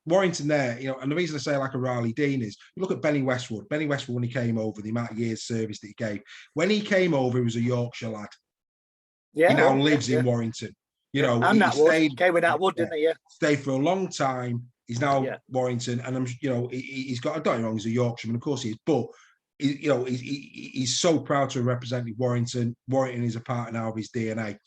Warrington there, and the reason I say like a Riley Dean is, you look at Benny Westwood. Benny Westwood, when he came over, the amount of years service that he gave. When he came over, he was a Yorkshire lad. Yeah, he now lives in Warrington. And that Wood came with that Wood, didn't he? Yeah, stayed for a long time. He's now Warrington, and he's got. I don't get me wrong, he's a Yorkshireman, of course he is, but he's so proud to have represented Warrington. Warrington is a part now of his DNA.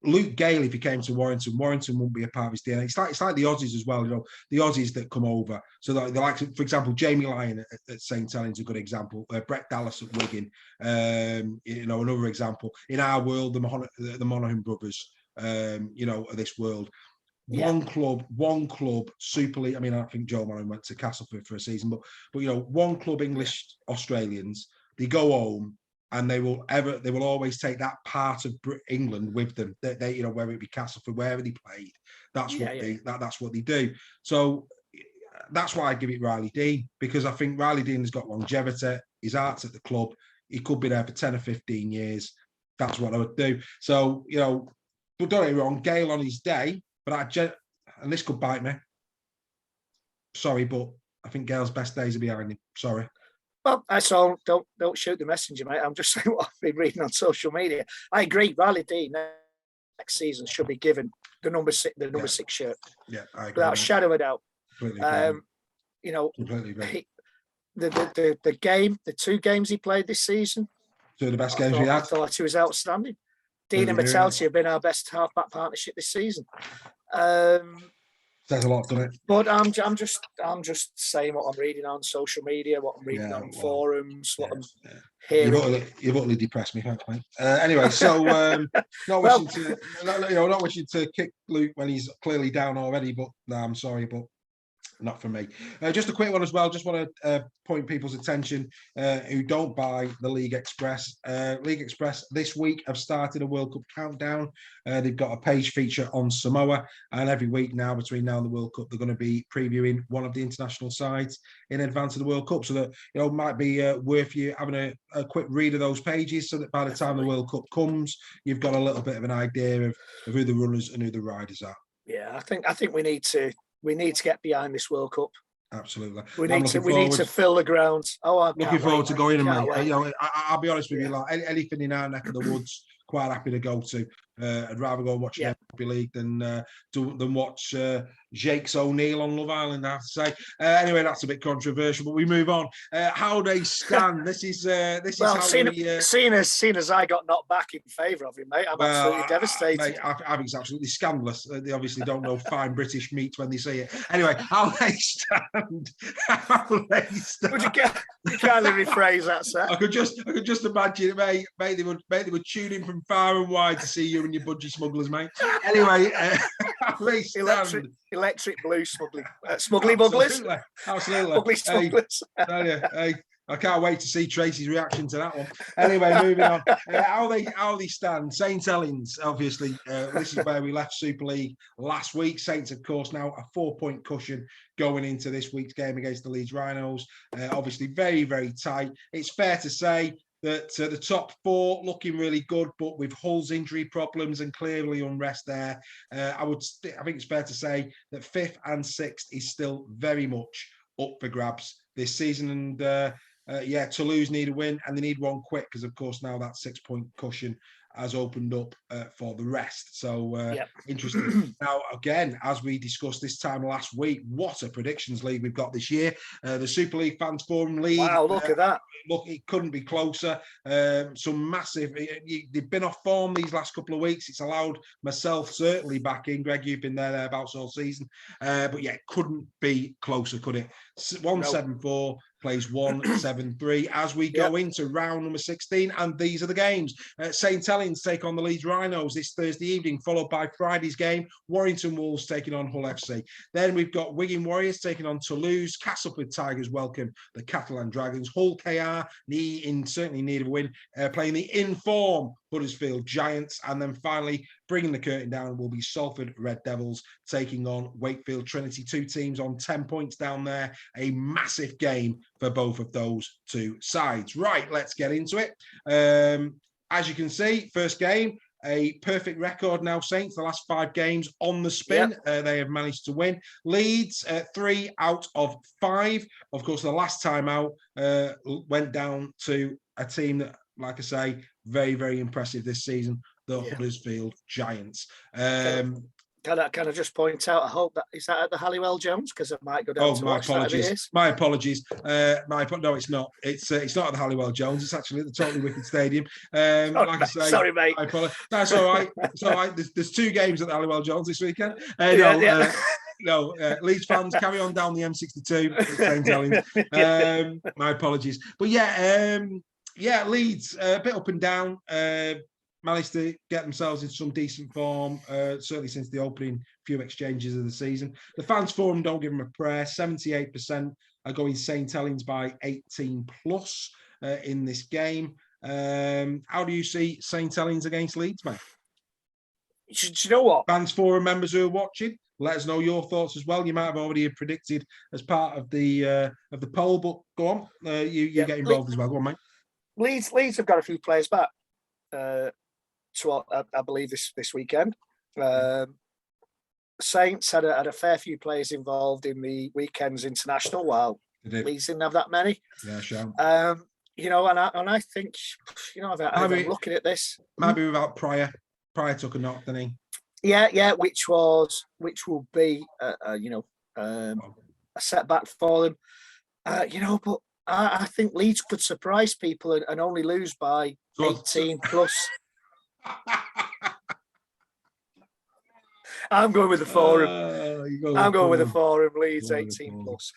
Luke Gale, if he came to Warrington wouldn't be a part of his DNA. It's like the Aussies as well. The Aussies that come over. So they're like, for example, Jamie Lyon at St. Helens is a good example. Brett Dallas at Wigan, another example. In our world, the Monaghan brothers, of this world. one club, Super League. I mean, I think Joe Moran went to Castleford for a season, but one club, English Australians, they go home and they will always take that part of England with them. They whether it be Castleford, wherever they played, that's what they do. So that's why I give it Riley Dean, because I think Riley Dean has got longevity. His heart's at the club. He could be there for 10 or 15 years. That's what I would do. So, but don't get me wrong, Gale on his day, but and this could bite me. Sorry, but I think Gale's best days are behind him. Sorry. Well, that's all. Don't shoot the messenger, mate. I'm just saying what I've been reading on social media. I agree. Riley Dean next season should be given the number 6 shirt. Yeah, I agree. Without a shadow of a doubt. Completely agree. Completely agree. The 2 games he played this season, 2 of the best games we had. I thought he was outstanding. Dean and Metalti have been our best half-back partnership this season. Says a lot, doesn't it? But I'm just saying what I'm reading on social media, what I'm reading on forums, what I'm hearing. You've utterly depressed me, thanks, mate. Anyway, so not wishing to kick Luke when he's clearly down already, but no, I'm sorry, but not for me. Just a quick one as well. Just want to point people's attention who don't buy the League Express. League Express this week have started a World Cup countdown. They've got a page feature on Samoa, and every week now, between now and the World Cup, they're going to be previewing one of the international sides in advance of the World Cup. So that it might be worth you having a quick read of those pages, so that by the time the World Cup comes, you've got a little bit of an idea of who the runners and who the riders are. Yeah, I think we need to get behind this World Cup. Absolutely. We need to fill the ground. I'm looking forward to going, mate. I'll be honest with you, like anything in our neck of the woods, quite happy to go to. I'd rather go and watch the Rugby League than watch Jakes O'Neill on Love Island, I have to say. Anyway, that's a bit controversial, but we move on. How they stand. This is seeing as I got knocked back in favour of him, mate, I'm absolutely devastated. Mate, I think it's absolutely scandalous. They obviously don't know fine British meat when they see it. Anyway, how they stand. Would you kindly rephrase that, sir? I could just imagine, mate. They would tune in from far and wide to see you and your budgie smugglers, mate. Anyway, they stand. Electric blue smuggling bugglers. Absolutely. Ugly smugglers. Hey, I can't wait to see Tracy's reaction to that one. Anyway, moving on. How they stand. Saint Helens, obviously. This is where we left Super League last week. Saints, of course, now a 4-point cushion going into this week's game against the Leeds Rhinos. Obviously, very, very tight. It's fair to say that the top 4 looking really good, but with Hull's injury problems and clearly unrest there, I think it's fair to say that 5th and 6th is still very much up for grabs this season. And Toulouse need a win, and they need one quick, because of course now that 6-point cushion has opened up for the rest. So interesting. Now, again, as we discussed this time last week, what a predictions league we've got this year. The Super League Fans Forum League. Wow, look at that. Look, it couldn't be closer. Some massive, they've been off form these last couple of weeks. It's allowed myself certainly back in. Greg, you've been thereabouts all season. But yeah, it couldn't be closer, could it? 174 plays 1-7-3 as we go into round number 16, and these are the games. St Helens take on the Leeds Rhinos this Thursday evening, followed by Friday's game, Warrington Wolves taking on Hull FC. Then we've got Wigan Warriors taking on Toulouse, Castleford Tigers welcome the Catalan Dragons, Hull KR certainly need of a win, playing the in-form Huddersfield Giants, and then finally bringing the curtain down will be Salford Red Devils taking on Wakefield Trinity. 2 teams on 10 points down there. A massive game for both of those 2 sides. Right, let's get into it. As you can see, first game, a perfect record now, Saints. The last 5 games on the spin, they have managed to win. Leeds, 3 out of 5. Of course, the last time out went down to a team that, like I say, very, very impressive this season, the Huddersfield Giants. Can I just point out? I hope that is that at the Halliwell Jones, because I might go down to watch that if it is. My apologies. No, it's not. It's not at the Halliwell Jones. It's actually at the Totally Wicked Stadium. Like I say, sorry, mate. I apologize. That's all right. It's all right. There's 2 games at the Halliwell Jones this weekend. Leeds fans, carry on down the M62. St Helens. My apologies. But Leeds a bit up and down. managed to get themselves in some decent form, certainly since the opening few exchanges of the season. The fans forum don't give them a prayer. 78% are going St. Helens by 18 plus in this game. How do you see St. Helens against Leeds, mate? Do you know what? Fans forum members who are watching, let us know your thoughts as well. You might have already predicted as part of the poll, but go on. You get involved as well. Go on, mate. Leeds have got a few players back. I believe this weekend. Saints had a fair few players involved in the weekend's international, while Leeds didn't have that many. Yeah, sure. And I think, I'm looking at this. Maybe without Pryor. Pryor took a knock, didn't he? Yeah, which will be a setback for them. But I think Leeds could surprise people and only lose by 18 plus. I'm going with the forum. I'm going with the forum. Leeds 18 plus.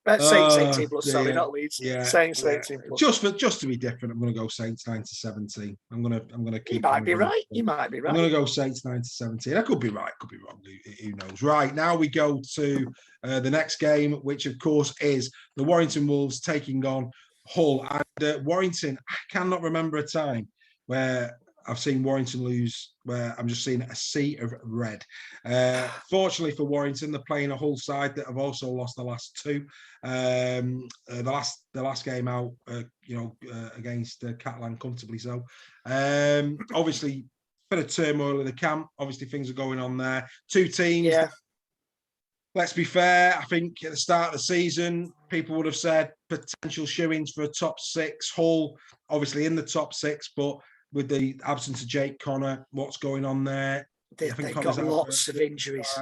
Saints 18 plus. Sorry, not Leeds. Yeah, Saints 18 plus. Just to be different, I'm going to go Saints 9-17. I'm going to keep. You might be right. I'm going to go Saints 9-17. I could be right. Could be wrong. Who knows? Right, now we go to the next game, which of course is the Warrington Wolves taking on Hull. And Warrington, I cannot remember a time where I've seen Warrington lose where I'm just seeing a sea of red. Fortunately for Warrington, they're playing a Hull side that have also lost the last two. The last game out, against Catalan, comfortably so. Obviously, bit of turmoil in the camp. Obviously, things are going on there. Two teams. Yeah. Let's be fair. I think at the start of the season, people would have said potential shoo-ins for a top six. Hull, obviously in the top six, but with the absence of Jake Connor, what's going on there? They've got lots of injuries.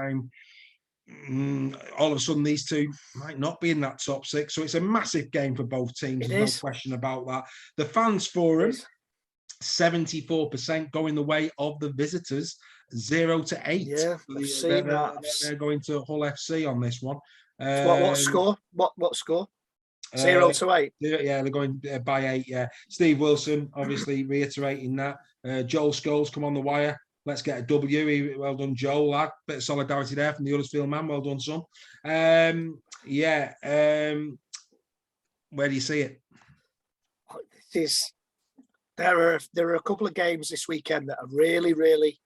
All of a sudden, these two might not be in that top six. So it's a massive game for both teams. There's no question about that. The fans forum, 74% going the way of the visitors, 0-8. Yeah, I've seen that. They're going to Hull FC on this one. What score? What score? 0-8. Yeah, they're going by 8. Yeah, Steve Wilson obviously reiterating that. Joel Scholes come on the wire. Let's get a W. Well done, Joel. Lad. Bit of solidarity there from the Huddersfield man. Well done, son. Where do you see it? There are a couple of games this weekend that are really, really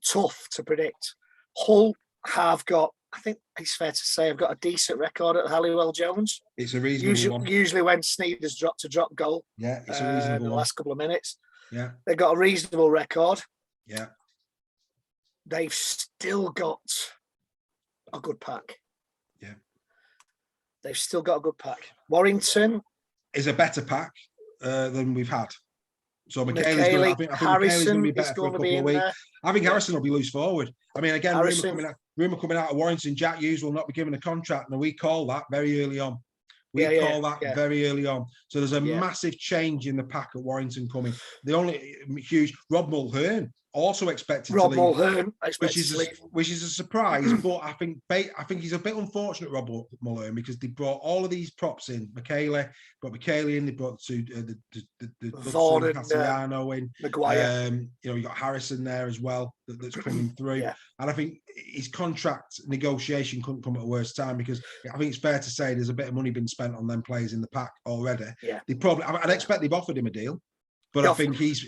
tough to predict. Hull have got, I think it's fair to say, I've got a decent record at Halliwell Jones. It's a reasonable one. Usually when Sneeder's dropped a drop goal. Yeah, it's a reasonable the one. last couple of minutes. Yeah. They've got a reasonable record. Yeah. They've still got a good pack. Yeah. They've still got a good pack. Warrington is a better pack than we've had. So McKaylee, I think Harrison is going to be better for a couple of weeks. I think Harrison will be loose forward. I mean, again, rumour coming out of Warrington, Jack Hughes will not be given a contract, and we call that very early on. Very early on. So there's a massive change in the pack at Warrington coming. The only huge Rob Mulhern also expected to leave. Mulhern which is a surprise, but I think he's a bit unfortunate, Rob Mulhern, because they brought all of these props in. McKaylee in, they brought the Vaughan and Castellano in. Maguire. You got Harrison there as well that's coming through. Yeah. And I think his contract negotiation couldn't come at a worse time, because I think it's fair to say there's a bit of money been spent on them players in the pack already. Yeah. I'd expect they've offered him a deal, but I think he's.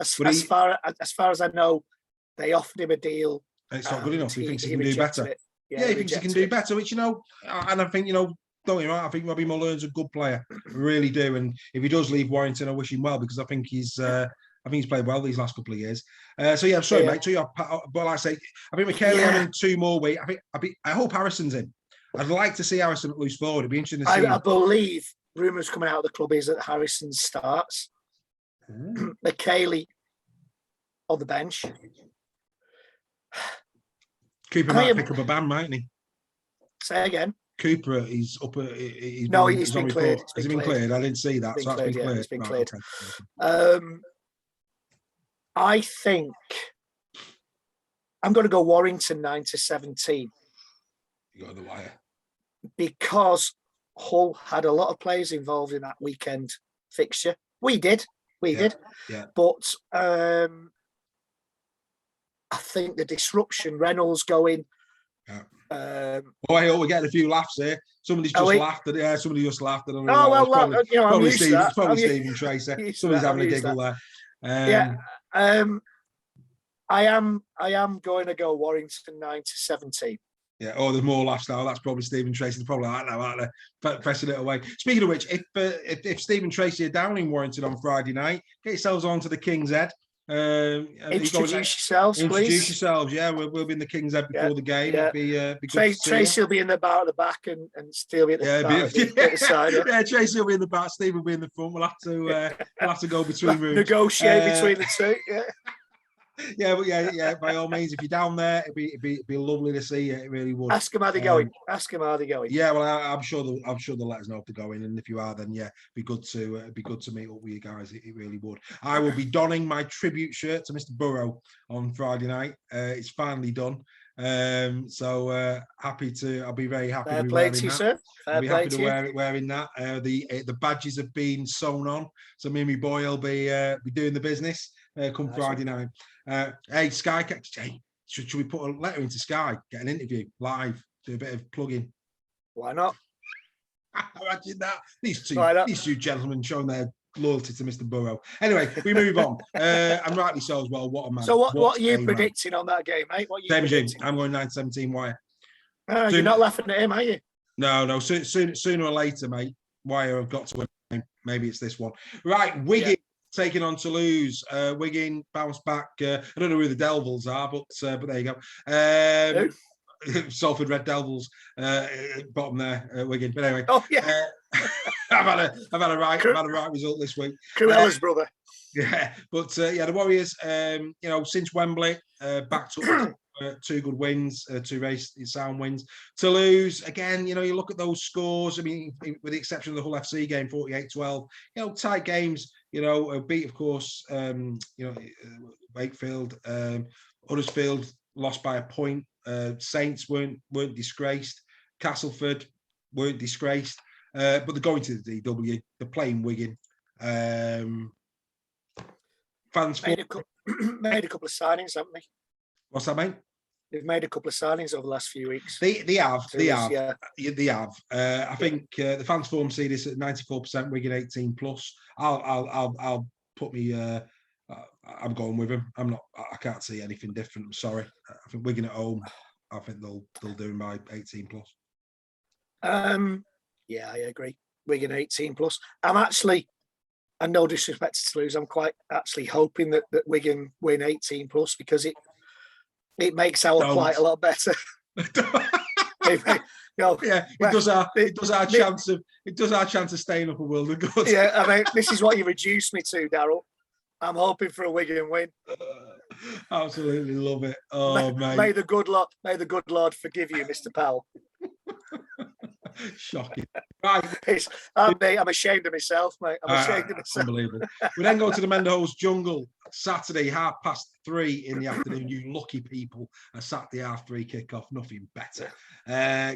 As far as I know, they offered him a deal. And it's not good enough. He thinks he can do better. Yeah, he thinks he can do better, which, and I think, don't get me wrong, I think Robbie Mulhern's a good player. I really do. And if he does leave Warrington, I wish him well, because I think he's played well these last couple of years. Mate. But like I say, I think McKaylee having 2 more weeks. I hope Harrison's in. I'd like to see Harrison at loose forward. It'd be interesting to see. I believe rumours coming out of the club is that Harrison starts. McKaylee on the bench. Cooper might pick up a ban, mightn't he? Say again. Cooper, he's up. He's been cleared. Has he been cleared? I didn't see that. So that's been cleared. It's been cleared. Okay. I think I'm going to go Warrington 9-17. You got the wire. Because Hull had a lot of players involved in that weekend fixture. We did. We did. Yeah. But I think the disruption, Reynolds going. Yeah. We're getting a few laughs here. Somebody's just laughed at it. Yeah, somebody just laughed at it. Oh, well, I'm used to that. It's probably Stephen Tracy. Somebody's having a giggle there. I am going to go Warrington 9-17. Yeah. Oh, there's more laughs now. That's probably Stephen Tracy. They're probably like that now, aren't they? Pressing it away. Speaking of which, if Stephen Tracy are down in Warrington on Friday night, get yourselves on to the King's Head. Introduce yourselves, please. Introduce yourselves. Yeah, we'll be in the King's Head before the game. Yeah. Be good Tracy will be in the bar at the back, and Steve will be at the side. Yeah, Tracy will be in the back. Steve will be in the front. We'll have to go between rooms. Negotiate between the two. Yeah. Yeah, by all means, if you're down there, it'd be lovely to see you. It really would. Ask them how they're going. Yeah, well, I'm sure they'll let us know if they're going, and if you are, then be good to meet up with you guys. It really would. I will be donning my tribute shirt to Mr. Burrow on Friday night. It's finally done. Happy to. I'll be very happy. Fair play to you, sir. I'll be happy to wearing that. The badges have been sewn on, so me and my boy will be doing the business come Friday night. Hey, Sky, should we put a letter into Sky? Get an interview live, do a bit of plugging. Why not? Imagine that. These two gentlemen showing their loyalty to Mr. Burrow. Anyway, we move on. And rightly so as well. What a man. So what are you predicting on that game, mate? What are you predicting? I'm going 9-17 Wire. You're not laughing at him, are you? No. Sooner or later, mate, Wire have got to win. Maybe it's this one. Right, Wigan. Taking on Toulouse. Wigan bounced back. I don't know who the Devils are, but there you go. Salford Red Devils, bottom there, Wigan. But anyway, I've had a right result this week. Cruella's brother. Yeah, but the Warriors. Since Wembley, backed up. 2 good wins, 2 sound wins. Toulouse, again, you look at those scores. I mean, with the exception of the Hull FC game, 48-12, tight games. Beat, of course, Wakefield, Huddersfield lost by a point. Saints weren't disgraced. Castleford weren't disgraced. But they're going to the DW. They're playing Wigan. Fans made a couple of signings, haven't they? What's that, mate? They've made a couple of signings over the last few weeks. They have. I think the fans forum see this at 94%. Wigan 18 plus. I'll put me. I'm going with them. I can't see anything different. I'm sorry. I think Wigan at home. I think they'll do them by 18 plus. Yeah, I agree. Wigan 18 plus. I'm actually, and no disrespect to Toulouse, I'm quite actually hoping that Wigan win 18 plus because it makes our plight a lot better. It does our chance of staying up a world of good. Yeah, I mean, this is what you reduced me to, Daryl. I'm hoping for a Wigan win. Absolutely love it. Oh, mate. May the good Lord forgive you, Mr. Powell. Shocking. Right. I'm ashamed of myself, mate. I'm ashamed of myself. Unbelievable. We then go to the Mendenhall's Jungle Saturday, 3:30 in the afternoon. You lucky people. A Saturday 3:30 kickoff. Nothing better.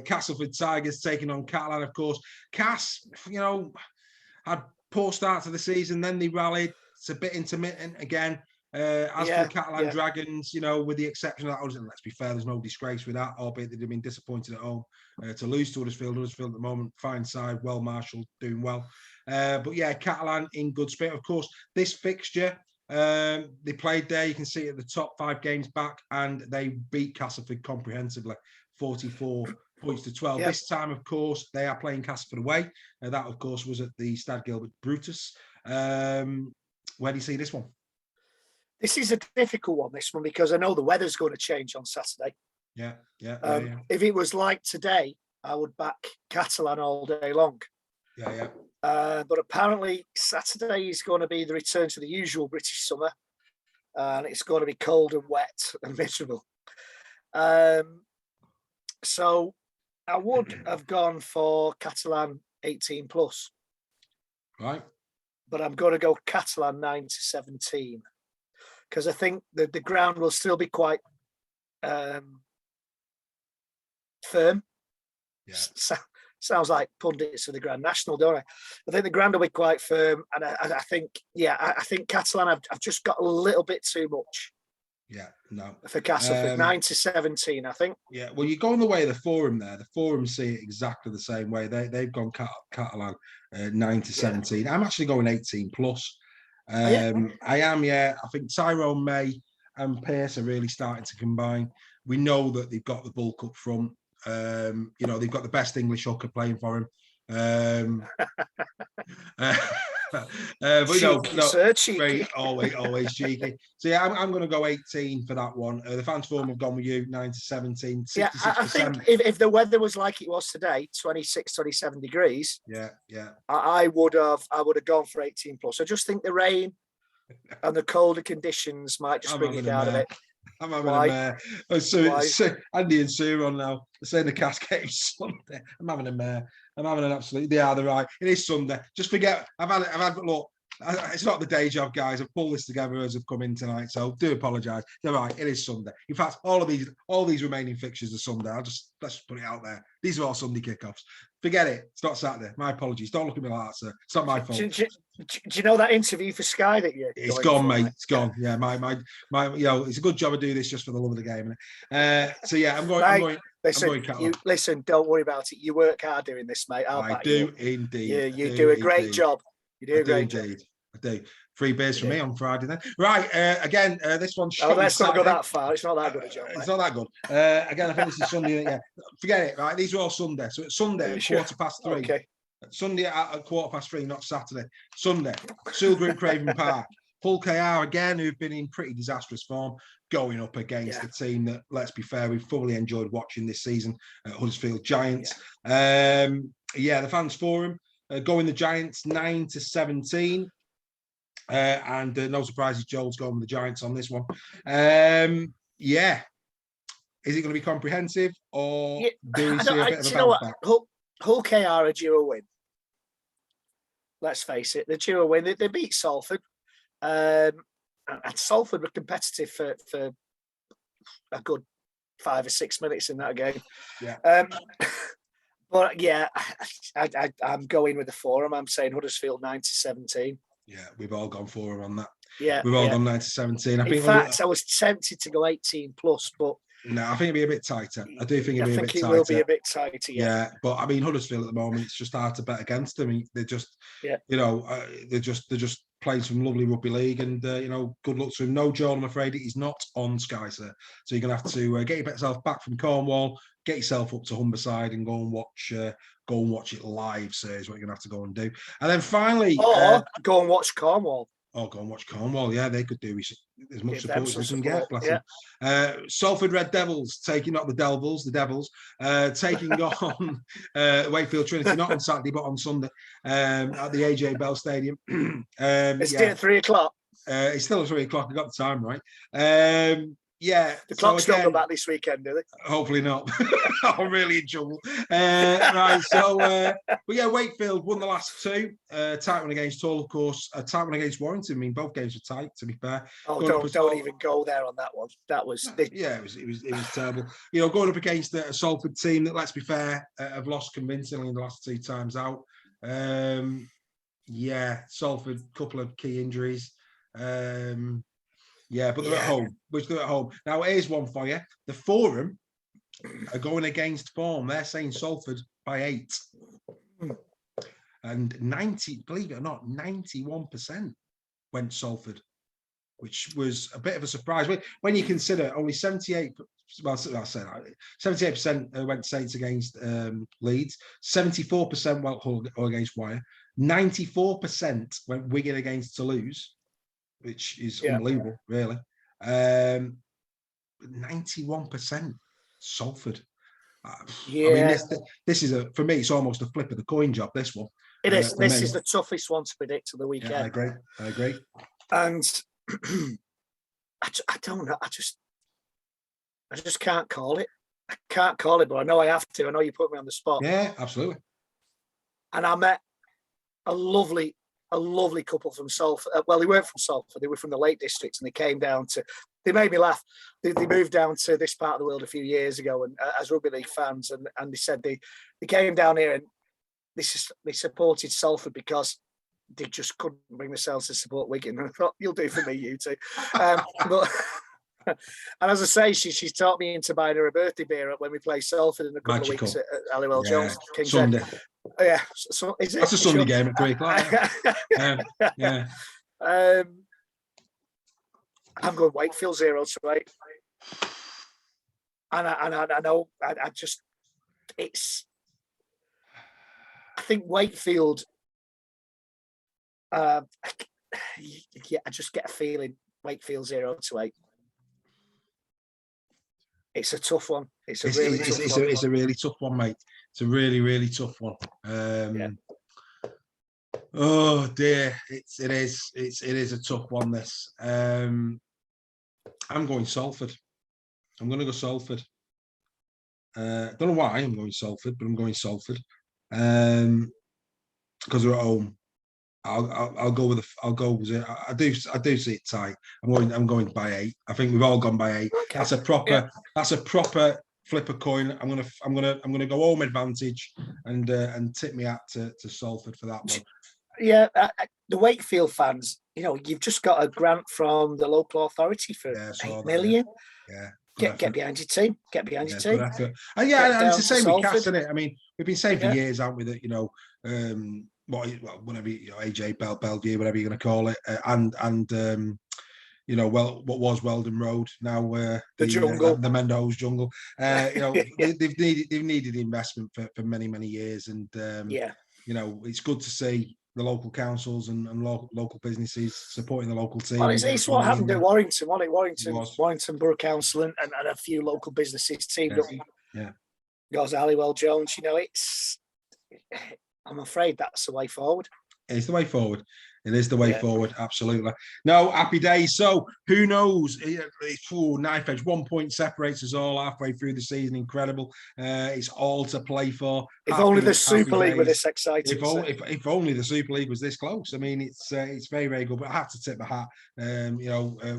Castleford Tigers taking on Catalan, of course. Cass, had poor start to the season. Then they rallied. It's a bit intermittent again. For the Catalan Dragons, with the exception of that, let's be fair, there's no disgrace with that, albeit they've been disappointed at home to lose to Huddersfield. Huddersfield at the moment, fine side, well marshalled, doing well. But Catalan in good spirit. Of course, this fixture, they played there. You can see at the top 5 games back, and they beat Castleford comprehensively, 44 points to 12. Yep. This time, of course, they are playing Castleford away. That, of course, was at the Stade Gilbert Brutus. Where do you see this one? This is a difficult one, this one, because I know the weather's going to change on Saturday. Yeah. If it was like today, I would back Catalan all day long. Yeah. But apparently Saturday is going to be the return to the usual British summer, and it's going to be cold and wet and miserable. So I would have gone for Catalan 18 plus. Right. But I'm going to go Catalan 9-17. Because I think the ground will still be quite firm. Yeah. sounds like pundits for the Grand National, don't I? I think the Grand will be quite firm, and I think, I think Catalan have just got a little bit too much. Yeah, no. For Castleford, 9-17, I think. Yeah, well, you're going the way of the Forum there. The Forum see it exactly the same way. They've gone Catalan 9-17. I'm actually going 18 plus. I am, yeah. I think Tyrone May and Pearce are really starting to combine. We know that they've got the bulk up front. They've got the best English hooker playing for him. But cheeky, sir, cheeky. Always cheeky. So yeah, I'm going to go 18 for that one. The Fans Forum have gone with you, 9-17. 66%. Yeah, I think if the weather was like it was today, 26, 27 degrees. Yeah. I would have gone for 18 plus. I just think the rain and the colder conditions might just bring it down a bit. I'm having a mare. Andy and Sue on now. They're saying the cast game Sunday. I'm having a mare. I'm having an absolute. They are, they're right. It is Sunday. Just forget. I've had. Look, it's not the day job, guys. I've pulled this together as I've come in tonight, so do apologise. They're right. It is Sunday. In fact, all these remaining fixtures are Sunday. Let's just put it out there. These are all Sunday kickoffs. Forget it. It's not Saturday. My apologies. Don't look at me like that, sir. It's not my fault. Do you know that interview for Sky that you? It's gone, mate. It's gone. Yeah, my. It's a good job I do this just for the love of the game. So yeah, I'm going. Listen. Don't worry about it. You work hard doing this, mate. I do indeed. You do a great job. You do a great job. I do. 3 beers for me on Friday then. Right, again, this one's let's not go that far. It's not that good a job. It's not that good. Again, I think this is Sunday. Yeah, forget it. Right, these are all Sunday. So it's Sunday at 3:15. Okay. Sunday at 3:15, not Saturday. Sunday, Sewell Green Craven Park. Hull KR again, who've been in pretty disastrous form, going up against a team that, let's be fair, we've thoroughly enjoyed watching this season at Huddersfield Giants. The Fans Forum going the Giants 9-17. And no surprises, Joel's going with the Giants on this one. Is it going to be comprehensive, or do we see a bit of a bounce back? Hull KR are due a win. Let's face it, they're due a win. They beat Salford. And Salford were competitive for a good 5 or 6 minutes in that game. Yeah. But yeah, I'm going with the Forum. I'm saying Huddersfield 9-17. Yeah, we've all gone for him on that. Yeah, we've all gone 9-17. In fact, I was tempted to go 18 plus, but no, I think it'd be a bit tighter. I do think it'd be a bit tighter. I think it will be a bit tighter. Yeah, but I mean, Huddersfield at the moment, it's just hard to bet against them. They're just, they're just playing some lovely rugby league, and good luck to him. No, Joel, I'm afraid he's not on Sky, sir. So you're gonna have to get yourself back from Cornwall, get yourself up to Humberside, and go and watch it live, sir. Is what you're gonna have to go and do. And then finally, go and watch Cornwall. Oh, go and watch Cornwall. Yeah, they could do as much support as we can get. Bless them. Salford Red Devils taking the Devils taking on Wakefield Trinity, not on Saturday but on Sunday at the AJ Bell Stadium. It's still at 3 o'clock. It's still at 3 o'clock. I got the time right. The clock's not come back this weekend, do they? Hopefully not. I'm really in trouble. Right, so but yeah, Wakefield won the last 2. Tight one against Hull, of course. A tight one against Warrington. I mean, both games were tight, to be fair. Oh, don't even go there on that one. That was it was terrible. Going up against a Salford team that, let's be fair, have lost convincingly in the last 2 times out. Salford, couple of key injuries. But they're at home. They're at home. Now, here's one for you. The Forum are going against form. They're saying Salford by 8. And 90, believe it or not, 91% went Salford, which was a bit of a surprise. When you consider only 78%, well, I'll say that, 78% went Saints against Leeds, 74% went Hull against Wire, 94% went Wigan against Toulouse, which is unbelievable, really. 91% Salford. I mean, this is for me, it's almost a flip of the coin job, this one. It is. This is the toughest one to predict of the weekend. Yeah, I agree. And I don't know. I just can't call it. I can't call it, but I know I have to. I know you put me on the spot. Yeah, absolutely. And I met a lovely a lovely couple from Salford. Well, they weren't from Salford; they were from the Lake District, and they came down to. They made me laugh. They moved down to this part of the world a few years ago, and as rugby league fans, and they said they came down here and they supported Salford because they just couldn't bring themselves to support Wigan. And I thought, you'll do for me, you two. But and as I say, she's taught me into buying her a birthday beer when we play Salford in a couple Magical. of weeks at Halliwell Jones. King's Sunday. Head. Yeah, so is it? That's a Sunday game at 3 o'clock. Yeah. I'm going Wakefield 0-8. And I know I just it's. I think Wakefield. Yeah, I just get a feeling Wakefield 0-8. It's a tough one. It's a really tough one, mate. It's a really, really tough one. Oh dear, it is a tough one. This. I'm going Salford. I'm going to go Salford. Don't know why I'm going Salford, but I'm going Salford. Because we're at home. I'll go with I do see it tight. I'm going by 8. I think we've all gone by 8. Okay. That's a proper flip a coin. I'm gonna go home advantage and tip me hat to Salford for that one. Yeah, the Wakefield fans, you've just got a grant from the local authority for 8 million. Yeah. Get behind your team. Get behind your team. And it's the same with Cass, isn't it? I mean, we've been saying for years, haven't we, that whatever AJ Bellevue, whatever you're going to call it, what was Weldon Road, now the jungle, the Mendo's jungle. They've needed investment for many years, and it's good to see the local councils and local businesses supporting the local team. Well, it's what happened at Warrington, wasn't it? Warrington Borough Council and a few local businesses teamed up. Yeah. Goes Halliwell Jones, I'm afraid that's the way forward. It's the way forward. It is the way forward, absolutely. No, happy days. So, who knows? Knife edge, 1 point separates us all halfway through the season. Incredible. It's all to play for. If only the Super League were this exciting. If only the Super League was this close. I mean, it's very, very good. But I have to tip the hat.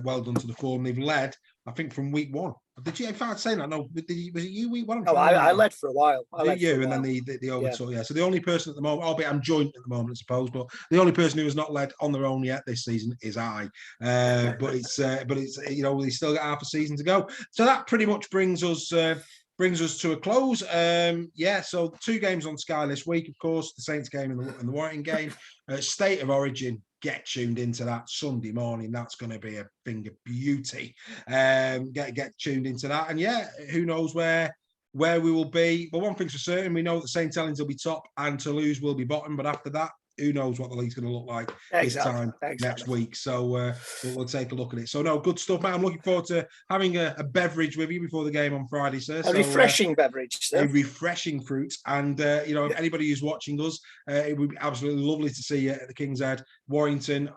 Well done to the form they've led. I think from week 1. Did you? If I'd say that, no. Was it you week 1? No, I led for a while. Then the overtook. Yeah. So the only person at the moment, albeit I'm joint at the moment, I suppose, but the only person who has not led on their own yet this season is I. But it's we still got half a season to go. So that pretty much brings us to a close. So 2 games on Sky this week, of course, the Saints game and the Warrington game. State of Origin. Get tuned into that Sunday morning. That's going to be a thing of beauty. Get tuned into that, and who knows where we will be. But one thing's for certain, we know that St Helens will be top and Toulouse will be bottom. But after that, who knows what the league's going to look like this time next week. So we'll take a look at it. So no, good stuff, mate. I'm looking forward to having a beverage with you before the game on Friday, sir. A refreshing beverage, sir. A refreshing fruit. And if anybody who's watching us, it would be absolutely lovely to see you at the King's Head, Warrington,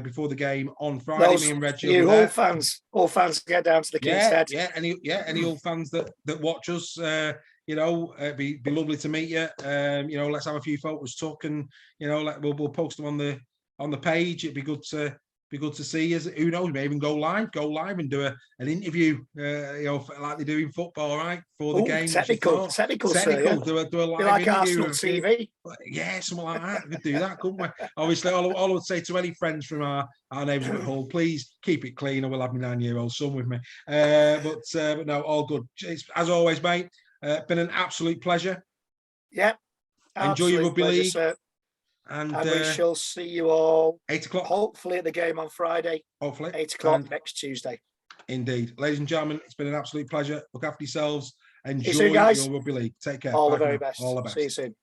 before the game on Friday. Me and Reggie. All fans get down to the King's Head. Any old fans that watch us. It'd be lovely to meet you. Let's have a few photos took, and we'll post them on the page. It'd be good to see you. Who knows? Maybe even go live and do an interview. Like they do in football, right? For the game. Technical. Sir, do a live like interview. Arsenal TV. Yeah, something like that. We could do that, couldn't we? Obviously, all I would say to any friends from our neighbours at Hull, please keep it clean. I will have my 9-year-old son with me. But no, all good. As always, mate. Been an absolute pleasure. Yeah. Enjoy your rugby league. Sir. And we shall see you all 8 o'clock. Hopefully at the game on Friday. Hopefully. 8 o'clock next Tuesday. Indeed. Ladies and gentlemen, it's been an absolute pleasure. Look after yourselves. Enjoy your rugby league. Take care. All the very best. All the best. See you soon.